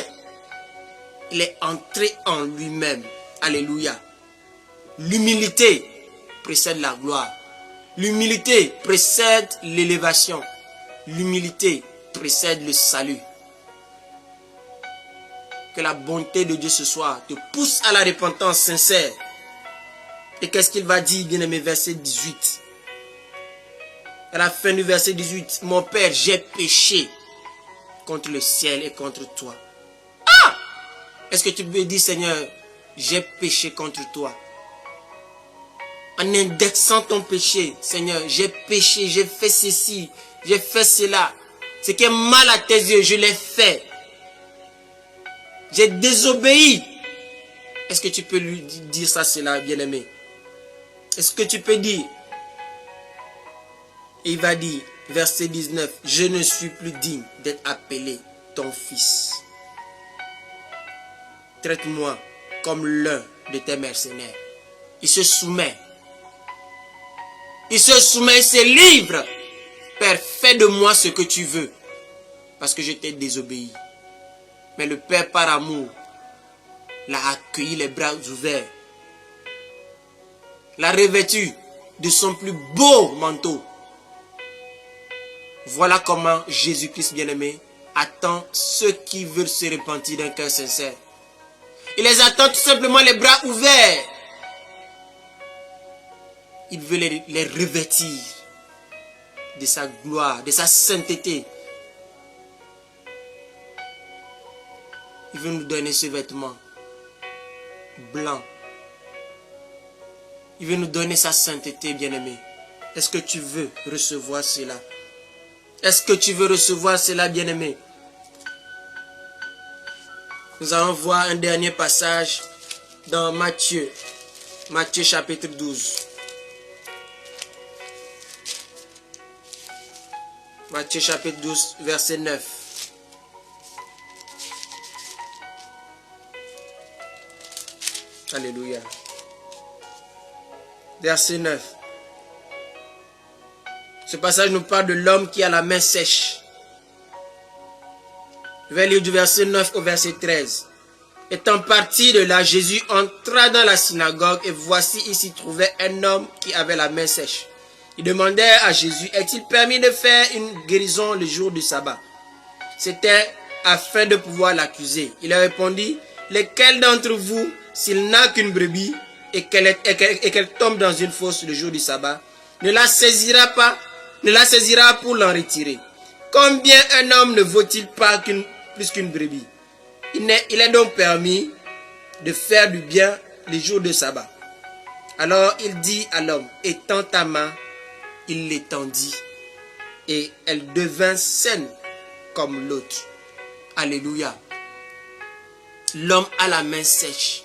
il est entré en lui-même. Alléluia. L'humilité précède la gloire. L'humilité précède l'élévation. L'humilité précède le salut. Que la bonté de Dieu ce soir te pousse à la repentance sincère. Et qu'est-ce qu'il va dire, bien-aimé, verset 18. À la fin du verset 18, mon Père, j'ai péché contre le ciel et contre toi. Ah! Est-ce que tu peux dire, Seigneur, j'ai péché contre toi? En indexant ton péché, Seigneur, j'ai péché, j'ai fait ceci, j'ai fait cela. Ce qui est mal à tes yeux, je l'ai fait. J'ai désobéi. Est-ce que tu peux lui dire ça, cela, bien-aimé? Est-ce que tu peux dire? Et il va dire, verset 19, je ne suis plus digne d'être appelé ton fils. Traite-moi comme l'un de tes mercenaires. Il se soumet. Il se soumet, il se livre. Père, fais de moi ce que tu veux. Parce que je t'ai désobéi. Mais le Père, par amour, l'a accueilli les bras ouverts. L'a revêtu de son plus beau manteau. Voilà comment Jésus-Christ bien-aimé attend ceux qui veulent se repentir d'un cœur sincère. Il les attend tout simplement les bras ouverts. Il veut les revêtir de sa gloire, de sa sainteté. Il veut nous donner ce vêtement blanc. Il veut nous donner sa sainteté, bien-aimé. Est-ce que tu veux recevoir cela? Est-ce que tu veux recevoir cela, bien-aimé? Nous allons voir un dernier passage dans Matthieu. Matthieu chapitre 12. Matthieu chapitre 12, verset 9. Alléluia. Verset 9. Ce passage nous parle de l'homme qui a la main sèche. Je vais lire du verset 9 au verset 13. Étant parti de là, Jésus entra dans la synagogue et voici, il s'y trouvait un homme qui avait la main sèche. Il demandait à Jésus, est-il permis de faire une guérison le jour du sabbat? C'était afin de pouvoir l'accuser. Il a répondu, lequel d'entre vous, s'il n'a qu'une brebis et qu'elle tombe dans une fosse le jour du sabbat, ne la saisira pour l'en retirer? Combien un homme ne vaut-il pas plus qu'une brebis? Il est donc permis de faire du bien les jours de sabbat. Alors il dit à l'homme, étends ta main. Il l'étendit et elle devint saine comme l'autre. Alléluia. L'homme a la main sèche.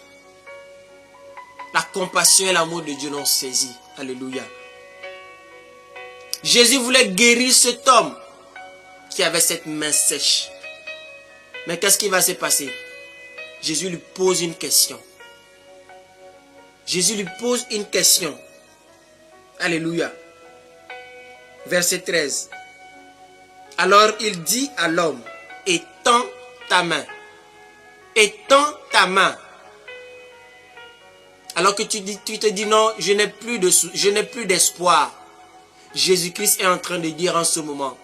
La compassion et l'amour de Dieu l'ont saisi. Alléluia. Jésus voulait guérir cet homme qui avait cette main sèche. Mais qu'est-ce qui va se passer? Jésus lui pose une question. Jésus lui pose une question. Alléluia. Verset 13. Alors il dit à l'homme, étends ta main. Étends ta main. Alors que tu te dis non, je n'ai plus d'espoir. Jésus-Christ est en train de dire en ce moment,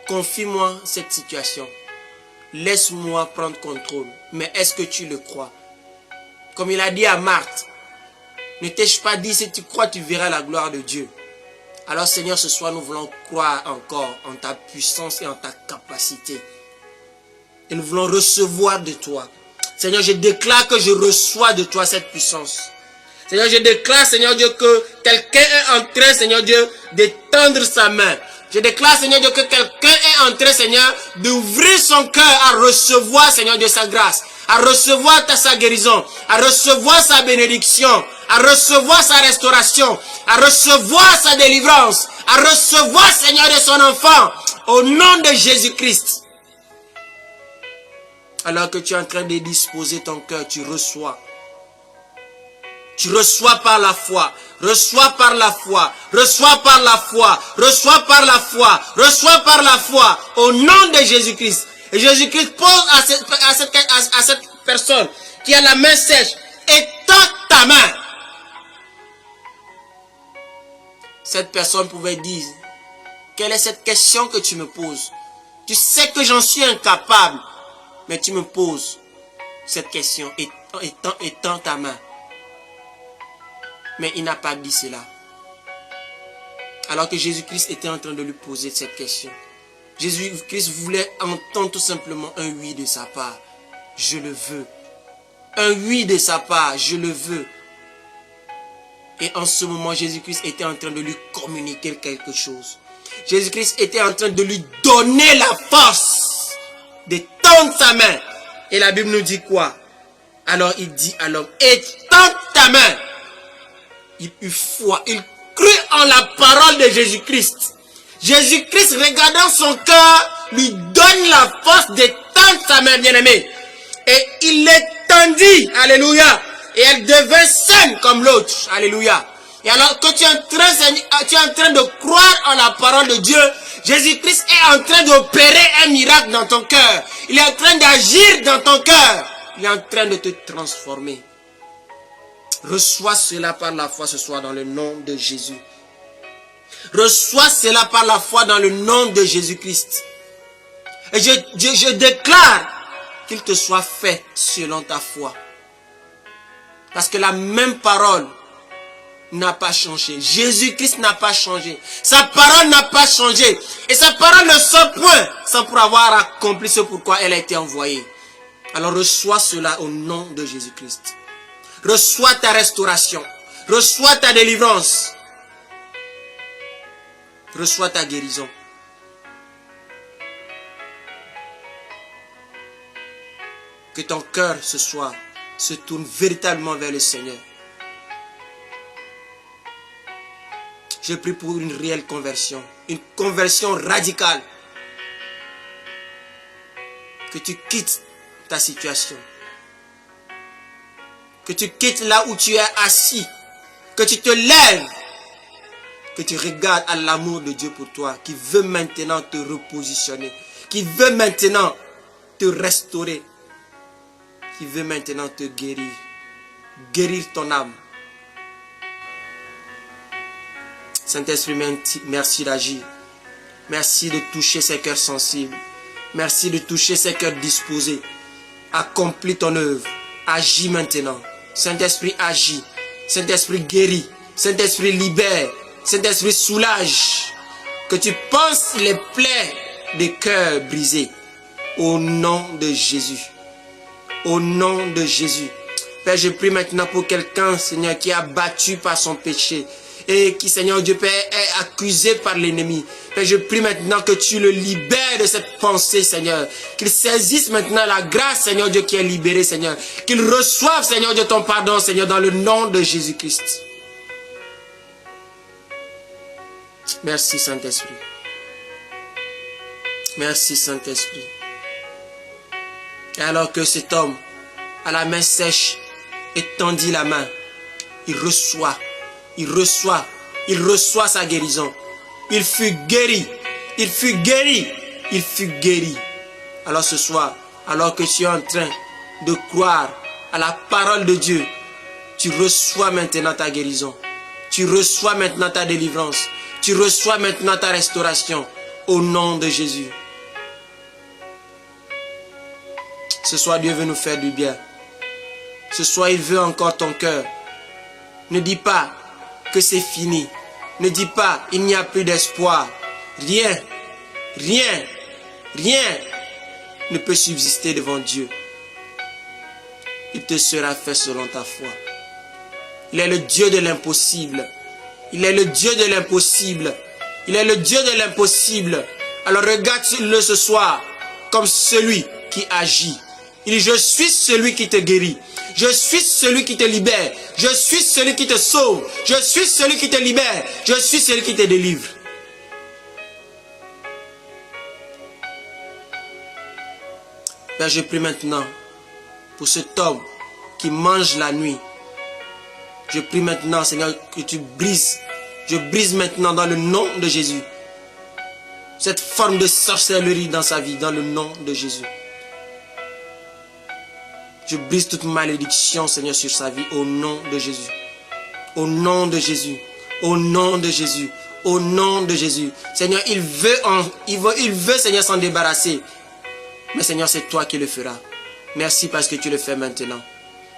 confie-moi cette situation. Laisse-moi prendre contrôle. Mais est-ce que tu le crois? Comme il a dit à Marthe, ne t'ai-je pas dit, si tu crois, tu verras la gloire de Dieu. Alors Seigneur, ce soir, nous voulons croire encore en ta puissance et en ta capacité. Et nous voulons recevoir de toi. Seigneur, je déclare que je reçois de toi cette puissance. Seigneur, je déclare, Seigneur Dieu, que quelqu'un est en train, Seigneur Dieu, d'étendre sa main. Je déclare, Seigneur Dieu, que quelqu'un est en train, Seigneur, d'ouvrir son cœur à recevoir, Seigneur Dieu, sa grâce, à recevoir sa guérison, à recevoir sa bénédiction, à recevoir sa restauration, à recevoir sa délivrance, à recevoir, Seigneur, de son enfant, au nom de Jésus-Christ. Alors que tu es en train de disposer ton cœur, tu reçois. Tu reçois par la foi, reçois par la foi, reçois par la foi, reçois par la foi, reçois par la foi, au nom de Jésus-Christ. Et Jésus-Christ pose à cette personne qui a la main sèche, étends ta main. Cette personne pouvait dire, quelle est cette question que tu me poses? Tu sais que j'en suis incapable. mais tu me poses cette question, étends ta main. Mais il n'a pas dit cela. Alors que Jésus-Christ était en train de lui poser cette question. Jésus-Christ voulait entendre tout simplement un oui de sa part. Je le veux. Un oui de sa part, je le veux. Et en ce moment, Jésus-Christ était en train de lui communiquer quelque chose. Jésus-Christ était en train de lui donner la force de tendre sa main. Et la Bible nous dit quoi? Alors il dit à l'homme, étends ta main. Il eut foi, il crut en la parole de Jésus-Christ. Jésus-Christ, regardant son cœur, lui donne la force d'étendre sa main, bien-aimée. Et il l'étendit, alléluia. Et elle devint saine comme l'autre, alléluia. Et alors que tu es en train de croire en la parole de Dieu, Jésus-Christ est en train d'opérer un miracle dans ton cœur. Il est en train d'agir dans ton cœur. Il est en train de te transformer. Reçois cela par la foi ce soir dans le nom de Jésus. Reçois cela par la foi dans le nom de Jésus-Christ. Et je déclare qu'il te soit fait selon ta foi. Parce que la même parole n'a pas changé. Jésus-Christ n'a pas changé. Sa parole n'a pas changé. Et sa parole ne sort point sans pour avoir accompli ce pourquoi elle a été envoyée. Alors reçois cela au nom de Jésus-Christ. Reçois ta restauration. Reçois ta délivrance. Reçois ta guérison. Que ton cœur ce soir se tourne véritablement vers le Seigneur. Je prie pour une réelle conversion. Une conversion radicale. Que tu quittes ta situation. Que tu quittes là où tu es assis. Que tu te lèves. Que tu regardes à l'amour de Dieu pour toi. Qui veut maintenant te repositionner. Qui veut maintenant te restaurer. Qui veut maintenant te guérir. Guérir ton âme. Saint-Esprit, merci d'agir. Merci de toucher ces cœurs sensibles. Merci de toucher ces cœurs disposés. Accomplis ton œuvre. Agis maintenant. Saint-Esprit, agis. Saint-Esprit, guérit. Saint-Esprit, libère. Saint-Esprit, soulage. Que tu penses les plaies des cœurs brisés. Au nom de Jésus. Au nom de Jésus. Père, je prie maintenant pour quelqu'un, Seigneur, qui est abattu par son péché. Et qui, Seigneur Dieu Père, est accusé par l'ennemi. Père, je prie maintenant que tu le libères de cette pensée, Seigneur. Qu'il saisisse maintenant la grâce, Seigneur Dieu, qui est libérée, Seigneur. Qu'il reçoive, Seigneur Dieu, ton pardon, Seigneur, dans le nom de Jésus-Christ. Merci, Saint-Esprit. Merci, Saint-Esprit. Et alors que cet homme, à la main sèche, étendit la main, il reçoit sa guérison. Il fut guéri. Il fut guéri. Il fut guéri. Alors ce soir, alors que tu es en train de croire à la parole de Dieu, tu reçois maintenant ta guérison. Tu reçois maintenant ta délivrance. Tu reçois maintenant ta restauration. Au nom de Jésus. Ce soir, Dieu veut nous faire du bien. Ce soir, il veut encore ton cœur. Ne dis pas que c'est fini. Ne dis pas, il n'y a plus d'espoir. Rien ne peut subsister devant Dieu. Il te sera fait selon ta foi. Il est le Dieu de l'impossible. Il est le Dieu de l'impossible. Il est le Dieu de l'impossible. Alors regarde-le ce soir comme celui qui agit. Il dit, je suis celui qui te guérit. Je suis celui qui te libère. Je suis celui qui te sauve. Je suis celui qui te libère. Je suis celui qui te délivre. Père, je prie maintenant pour cet homme qui mange la nuit. Je prie maintenant, Seigneur, que tu brises. Je brise maintenant dans le nom de Jésus cette forme de sorcellerie dans sa vie, dans le nom de Jésus. Je brise toute malédiction, Seigneur, sur sa vie, au nom de Jésus. Au nom de Jésus. Au nom de Jésus. Au nom de Jésus. Seigneur, il veut, Seigneur, s'en débarrasser. Mais Seigneur, c'est toi qui le feras. Merci parce que tu le fais maintenant.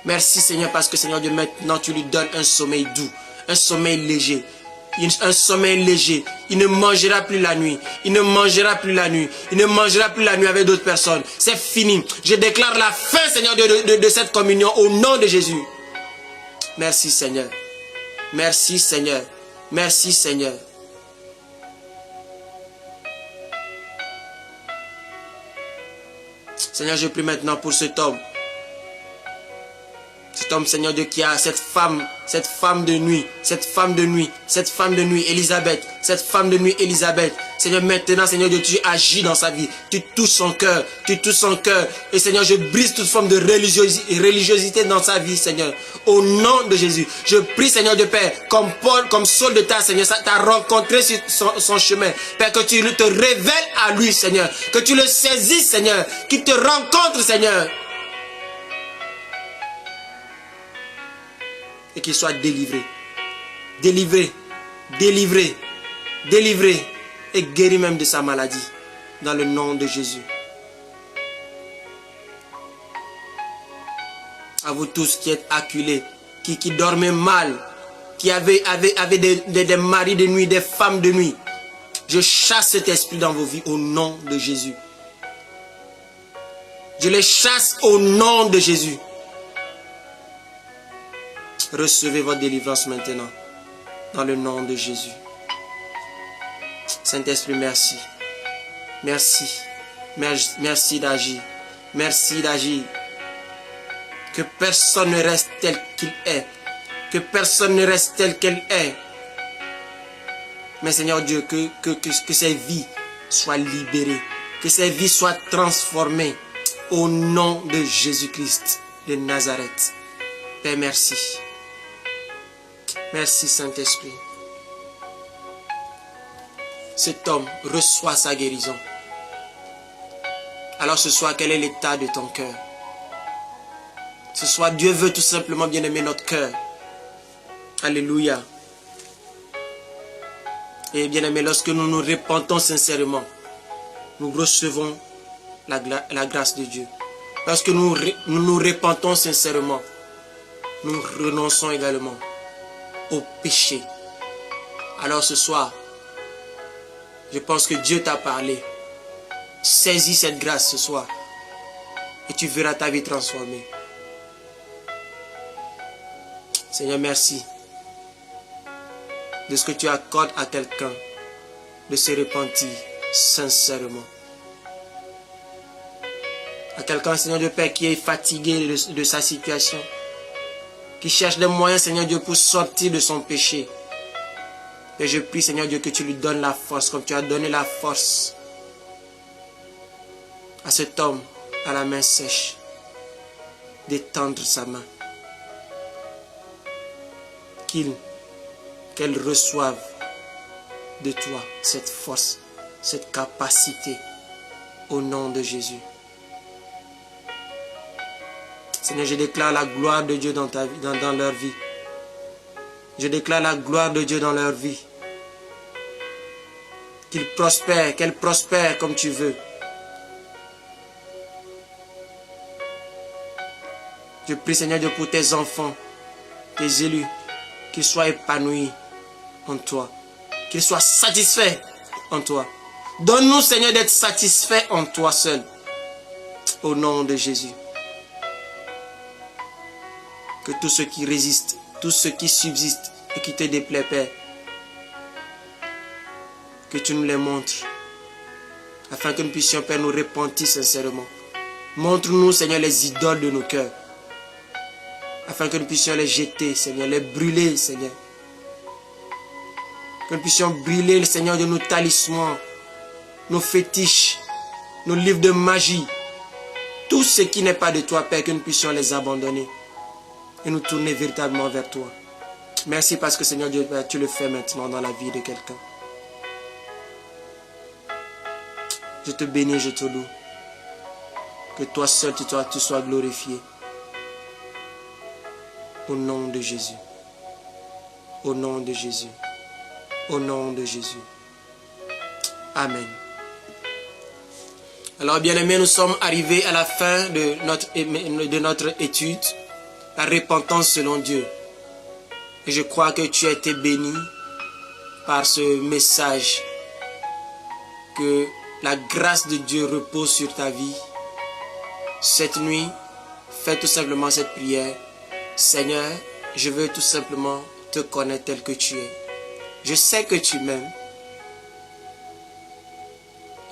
Merci Seigneur parce que Seigneur Dieu, maintenant tu lui donnes un sommeil doux, un sommeil léger. Un sommeil léger. Il ne mangera plus la nuit. Il ne mangera plus la nuit. Il ne mangera plus la nuit avec d'autres personnes. C'est fini. Je déclare la fin, Seigneur, de cette communion au nom de Jésus. Merci Seigneur. Merci Seigneur. Merci Seigneur. Seigneur, je prie maintenant pour cet homme. Cet homme, Seigneur Dieu, qui a cette femme de nuit, Elisabeth, cette femme de nuit, Elisabeth. Seigneur, maintenant, Seigneur Dieu, tu agis dans sa vie, tu touches son cœur, et Seigneur, je brise toute forme de religiosité dans sa vie, Seigneur, au nom de Jésus. Je prie, Seigneur de Père, comme Paul, comme Saul de Tarse, Seigneur, ça t'a rencontré sur son chemin, Père, que tu te révèles à lui, Seigneur, que tu le saisisses, Seigneur, qu'il te rencontre, Seigneur. Et qu'il soit délivré, et guéri même de sa maladie, dans le nom de Jésus. À vous tous qui êtes acculés, qui dormez mal, qui avez des maris de nuit, des femmes de nuit, je chasse cet esprit dans vos vies au nom de Jésus. Je les chasse au nom de Jésus. Recevez votre délivrance maintenant, dans le nom de Jésus. Saint-Esprit, merci. Merci. Merci d'agir. Merci d'agir. Que personne ne reste tel qu'il est. Que personne ne reste tel qu'elle est. Mais Seigneur Dieu, que ces vies soient libérées. Que ces vies soient transformées. Au nom de Jésus-Christ de Nazareth. Père, merci. Merci Saint-Esprit. Cet homme reçoit sa guérison. Alors ce soir, quel est l'état de ton cœur? Ce soir, Dieu veut tout simplement bien aimer notre cœur. Alléluia. Et bien aimé, lorsque nous nous repentons sincèrement, nous recevons la grâce de Dieu. Lorsque nous nous repentons sincèrement, nous renonçons également au péché. Alors ce soir, je pense que Dieu t'a parlé. Saisis cette grâce ce soir et tu verras ta vie transformée. Seigneur, merci de ce que tu accordes à quelqu'un de se repentir sincèrement. À quelqu'un, Seigneur de Père, qui est fatigué de sa situation, qui cherche des moyens, Seigneur Dieu, pour sortir de son péché. Et je prie, Seigneur Dieu, que tu lui donnes la force, comme tu as donné la force à cet homme à la main sèche, d'étendre sa main. Qu'elle reçoive de toi cette force, cette capacité, au nom de Jésus. Seigneur, je déclare la gloire de Dieu dans leur vie. Je déclare la gloire de Dieu dans leur vie. Qu'ils prospèrent, qu'elles prospèrent comme tu veux. Je prie, Seigneur Dieu, pour tes enfants, tes élus, qu'ils soient épanouis en toi. Qu'ils soient satisfaits en toi. Donne-nous, Seigneur, d'être satisfaits en toi seul. Au nom de Jésus. Que tout ce qui résiste, tout ce qui subsiste et qui te déplaît, Père, que tu nous les montres, afin que nous puissions, Père, nous repentir sincèrement. Montre-nous, Seigneur, les idoles de nos cœurs, afin que nous puissions les jeter, Seigneur, les brûler, Seigneur. Que nous puissions brûler, Seigneur, de nos talismans, nos fétiches, nos livres de magie, tout ce qui n'est pas de toi, Père, que nous puissions les abandonner et nous tourner véritablement vers toi. Merci parce que, Seigneur Dieu, tu le fais maintenant dans la vie de quelqu'un. Je te bénis, je te loue. Que toi seul, tu sois glorifié. Au nom de Jésus. Au nom de Jésus. Au nom de Jésus. Amen. Alors, bien-aimés, nous sommes arrivés à la fin de notre étude, la repentance selon Dieu. Et je crois que tu as été béni par ce message, que la grâce de Dieu repose sur ta vie. Cette nuit, fais tout simplement cette prière. Seigneur, je veux tout simplement te connaître tel que tu es. Je sais que tu m'aimes.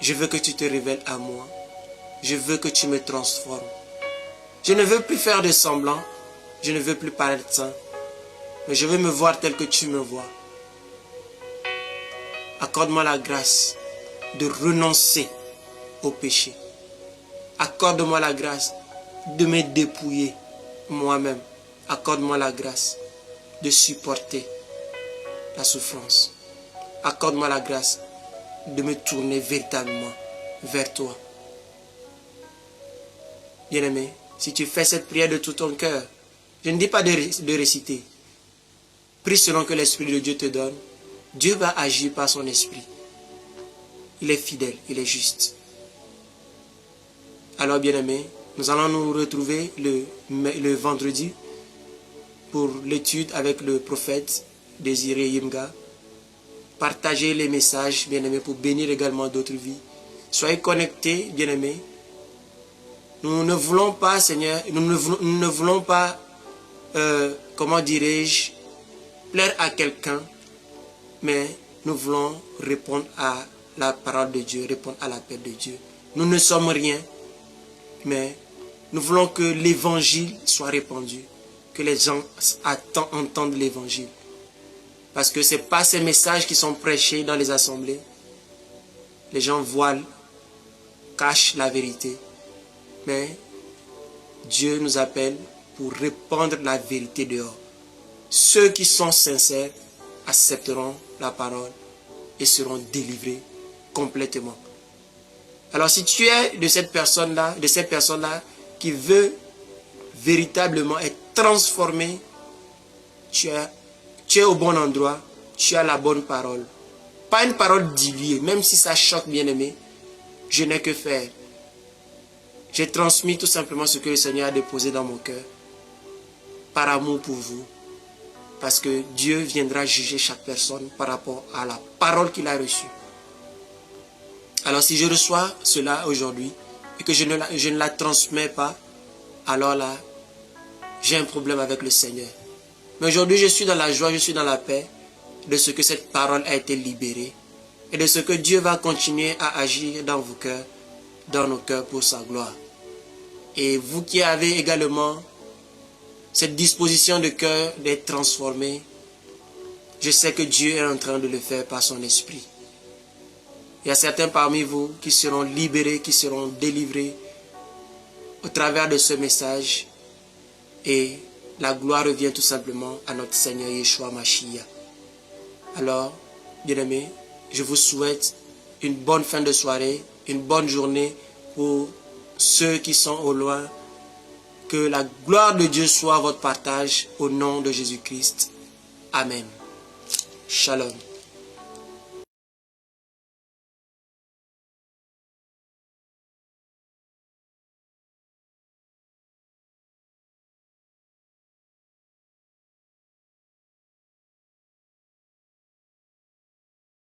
Je veux que tu te révèles à moi. Je veux que tu me transformes. Je ne veux plus faire de semblant. Je ne veux plus paraître saint. Mais je veux me voir tel que tu me vois. Accorde-moi la grâce de renoncer au péché. Accorde-moi la grâce de me dépouiller moi-même. Accorde-moi la grâce de supporter la souffrance. Accorde-moi la grâce de me tourner véritablement vers toi. Bien-aimé, si tu fais cette prière de tout ton cœur, je ne dis pas de réciter. Prie selon que l'Esprit de Dieu te donne. Dieu va agir par son Esprit. Il est fidèle, il est juste. Alors, bien-aimé, nous allons nous retrouver le vendredi pour l'étude avec le prophète Désiré Yimga. Partagez les messages, bien-aimés, pour bénir également d'autres vies. Soyez connectés, bien-aimés. Nous ne voulons pas, Seigneur, nous ne voulons pas, comment dirais-je, plaire à quelqu'un, mais nous voulons répondre à la parole de Dieu, répondre à l'appel de Dieu. Nous ne sommes rien, mais nous voulons que l'évangile soit répandu, que les gens entendent l'évangile. Parce que ce n'est pas ces messages qui sont prêchés dans les assemblées. Les gens voilent, cachent la vérité. Mais Dieu nous appelle pour répandre la vérité dehors. Ceux qui sont sincères accepteront la parole et seront délivrés complètement. Alors si tu es de cette personne-là, qui veut véritablement être transformée, tu es au bon endroit, tu as la bonne parole. Pas une parole diluée, même si ça choque, bien-aimé, je n'ai que faire. J'ai transmis tout simplement ce que le Seigneur a déposé dans mon cœur, par amour pour vous, parce que Dieu viendra juger chaque personne par rapport à la parole qu'il a reçue. Alors si je reçois cela aujourd'hui, et que je ne la transmets pas, alors là, j'ai un problème avec le Seigneur. Mais aujourd'hui, je suis dans la joie, je suis dans la paix de ce que cette parole a été libérée et de ce que Dieu va continuer à agir dans vos cœurs, dans nos cœurs pour sa gloire. Et vous qui avez également cette disposition de cœur d'être transformé, je sais que Dieu est en train de le faire par son esprit. Il y a certains parmi vous qui seront libérés, qui seront délivrés au travers de ce message, et la gloire revient tout simplement à notre Seigneur Yeshua Mashiach. Alors, bien-aimés, je vous souhaite une bonne fin de soirée, une bonne journée pour ceux qui sont au loin. Que la gloire de Dieu soit votre partage au nom de Jésus-Christ. Amen. Shalom.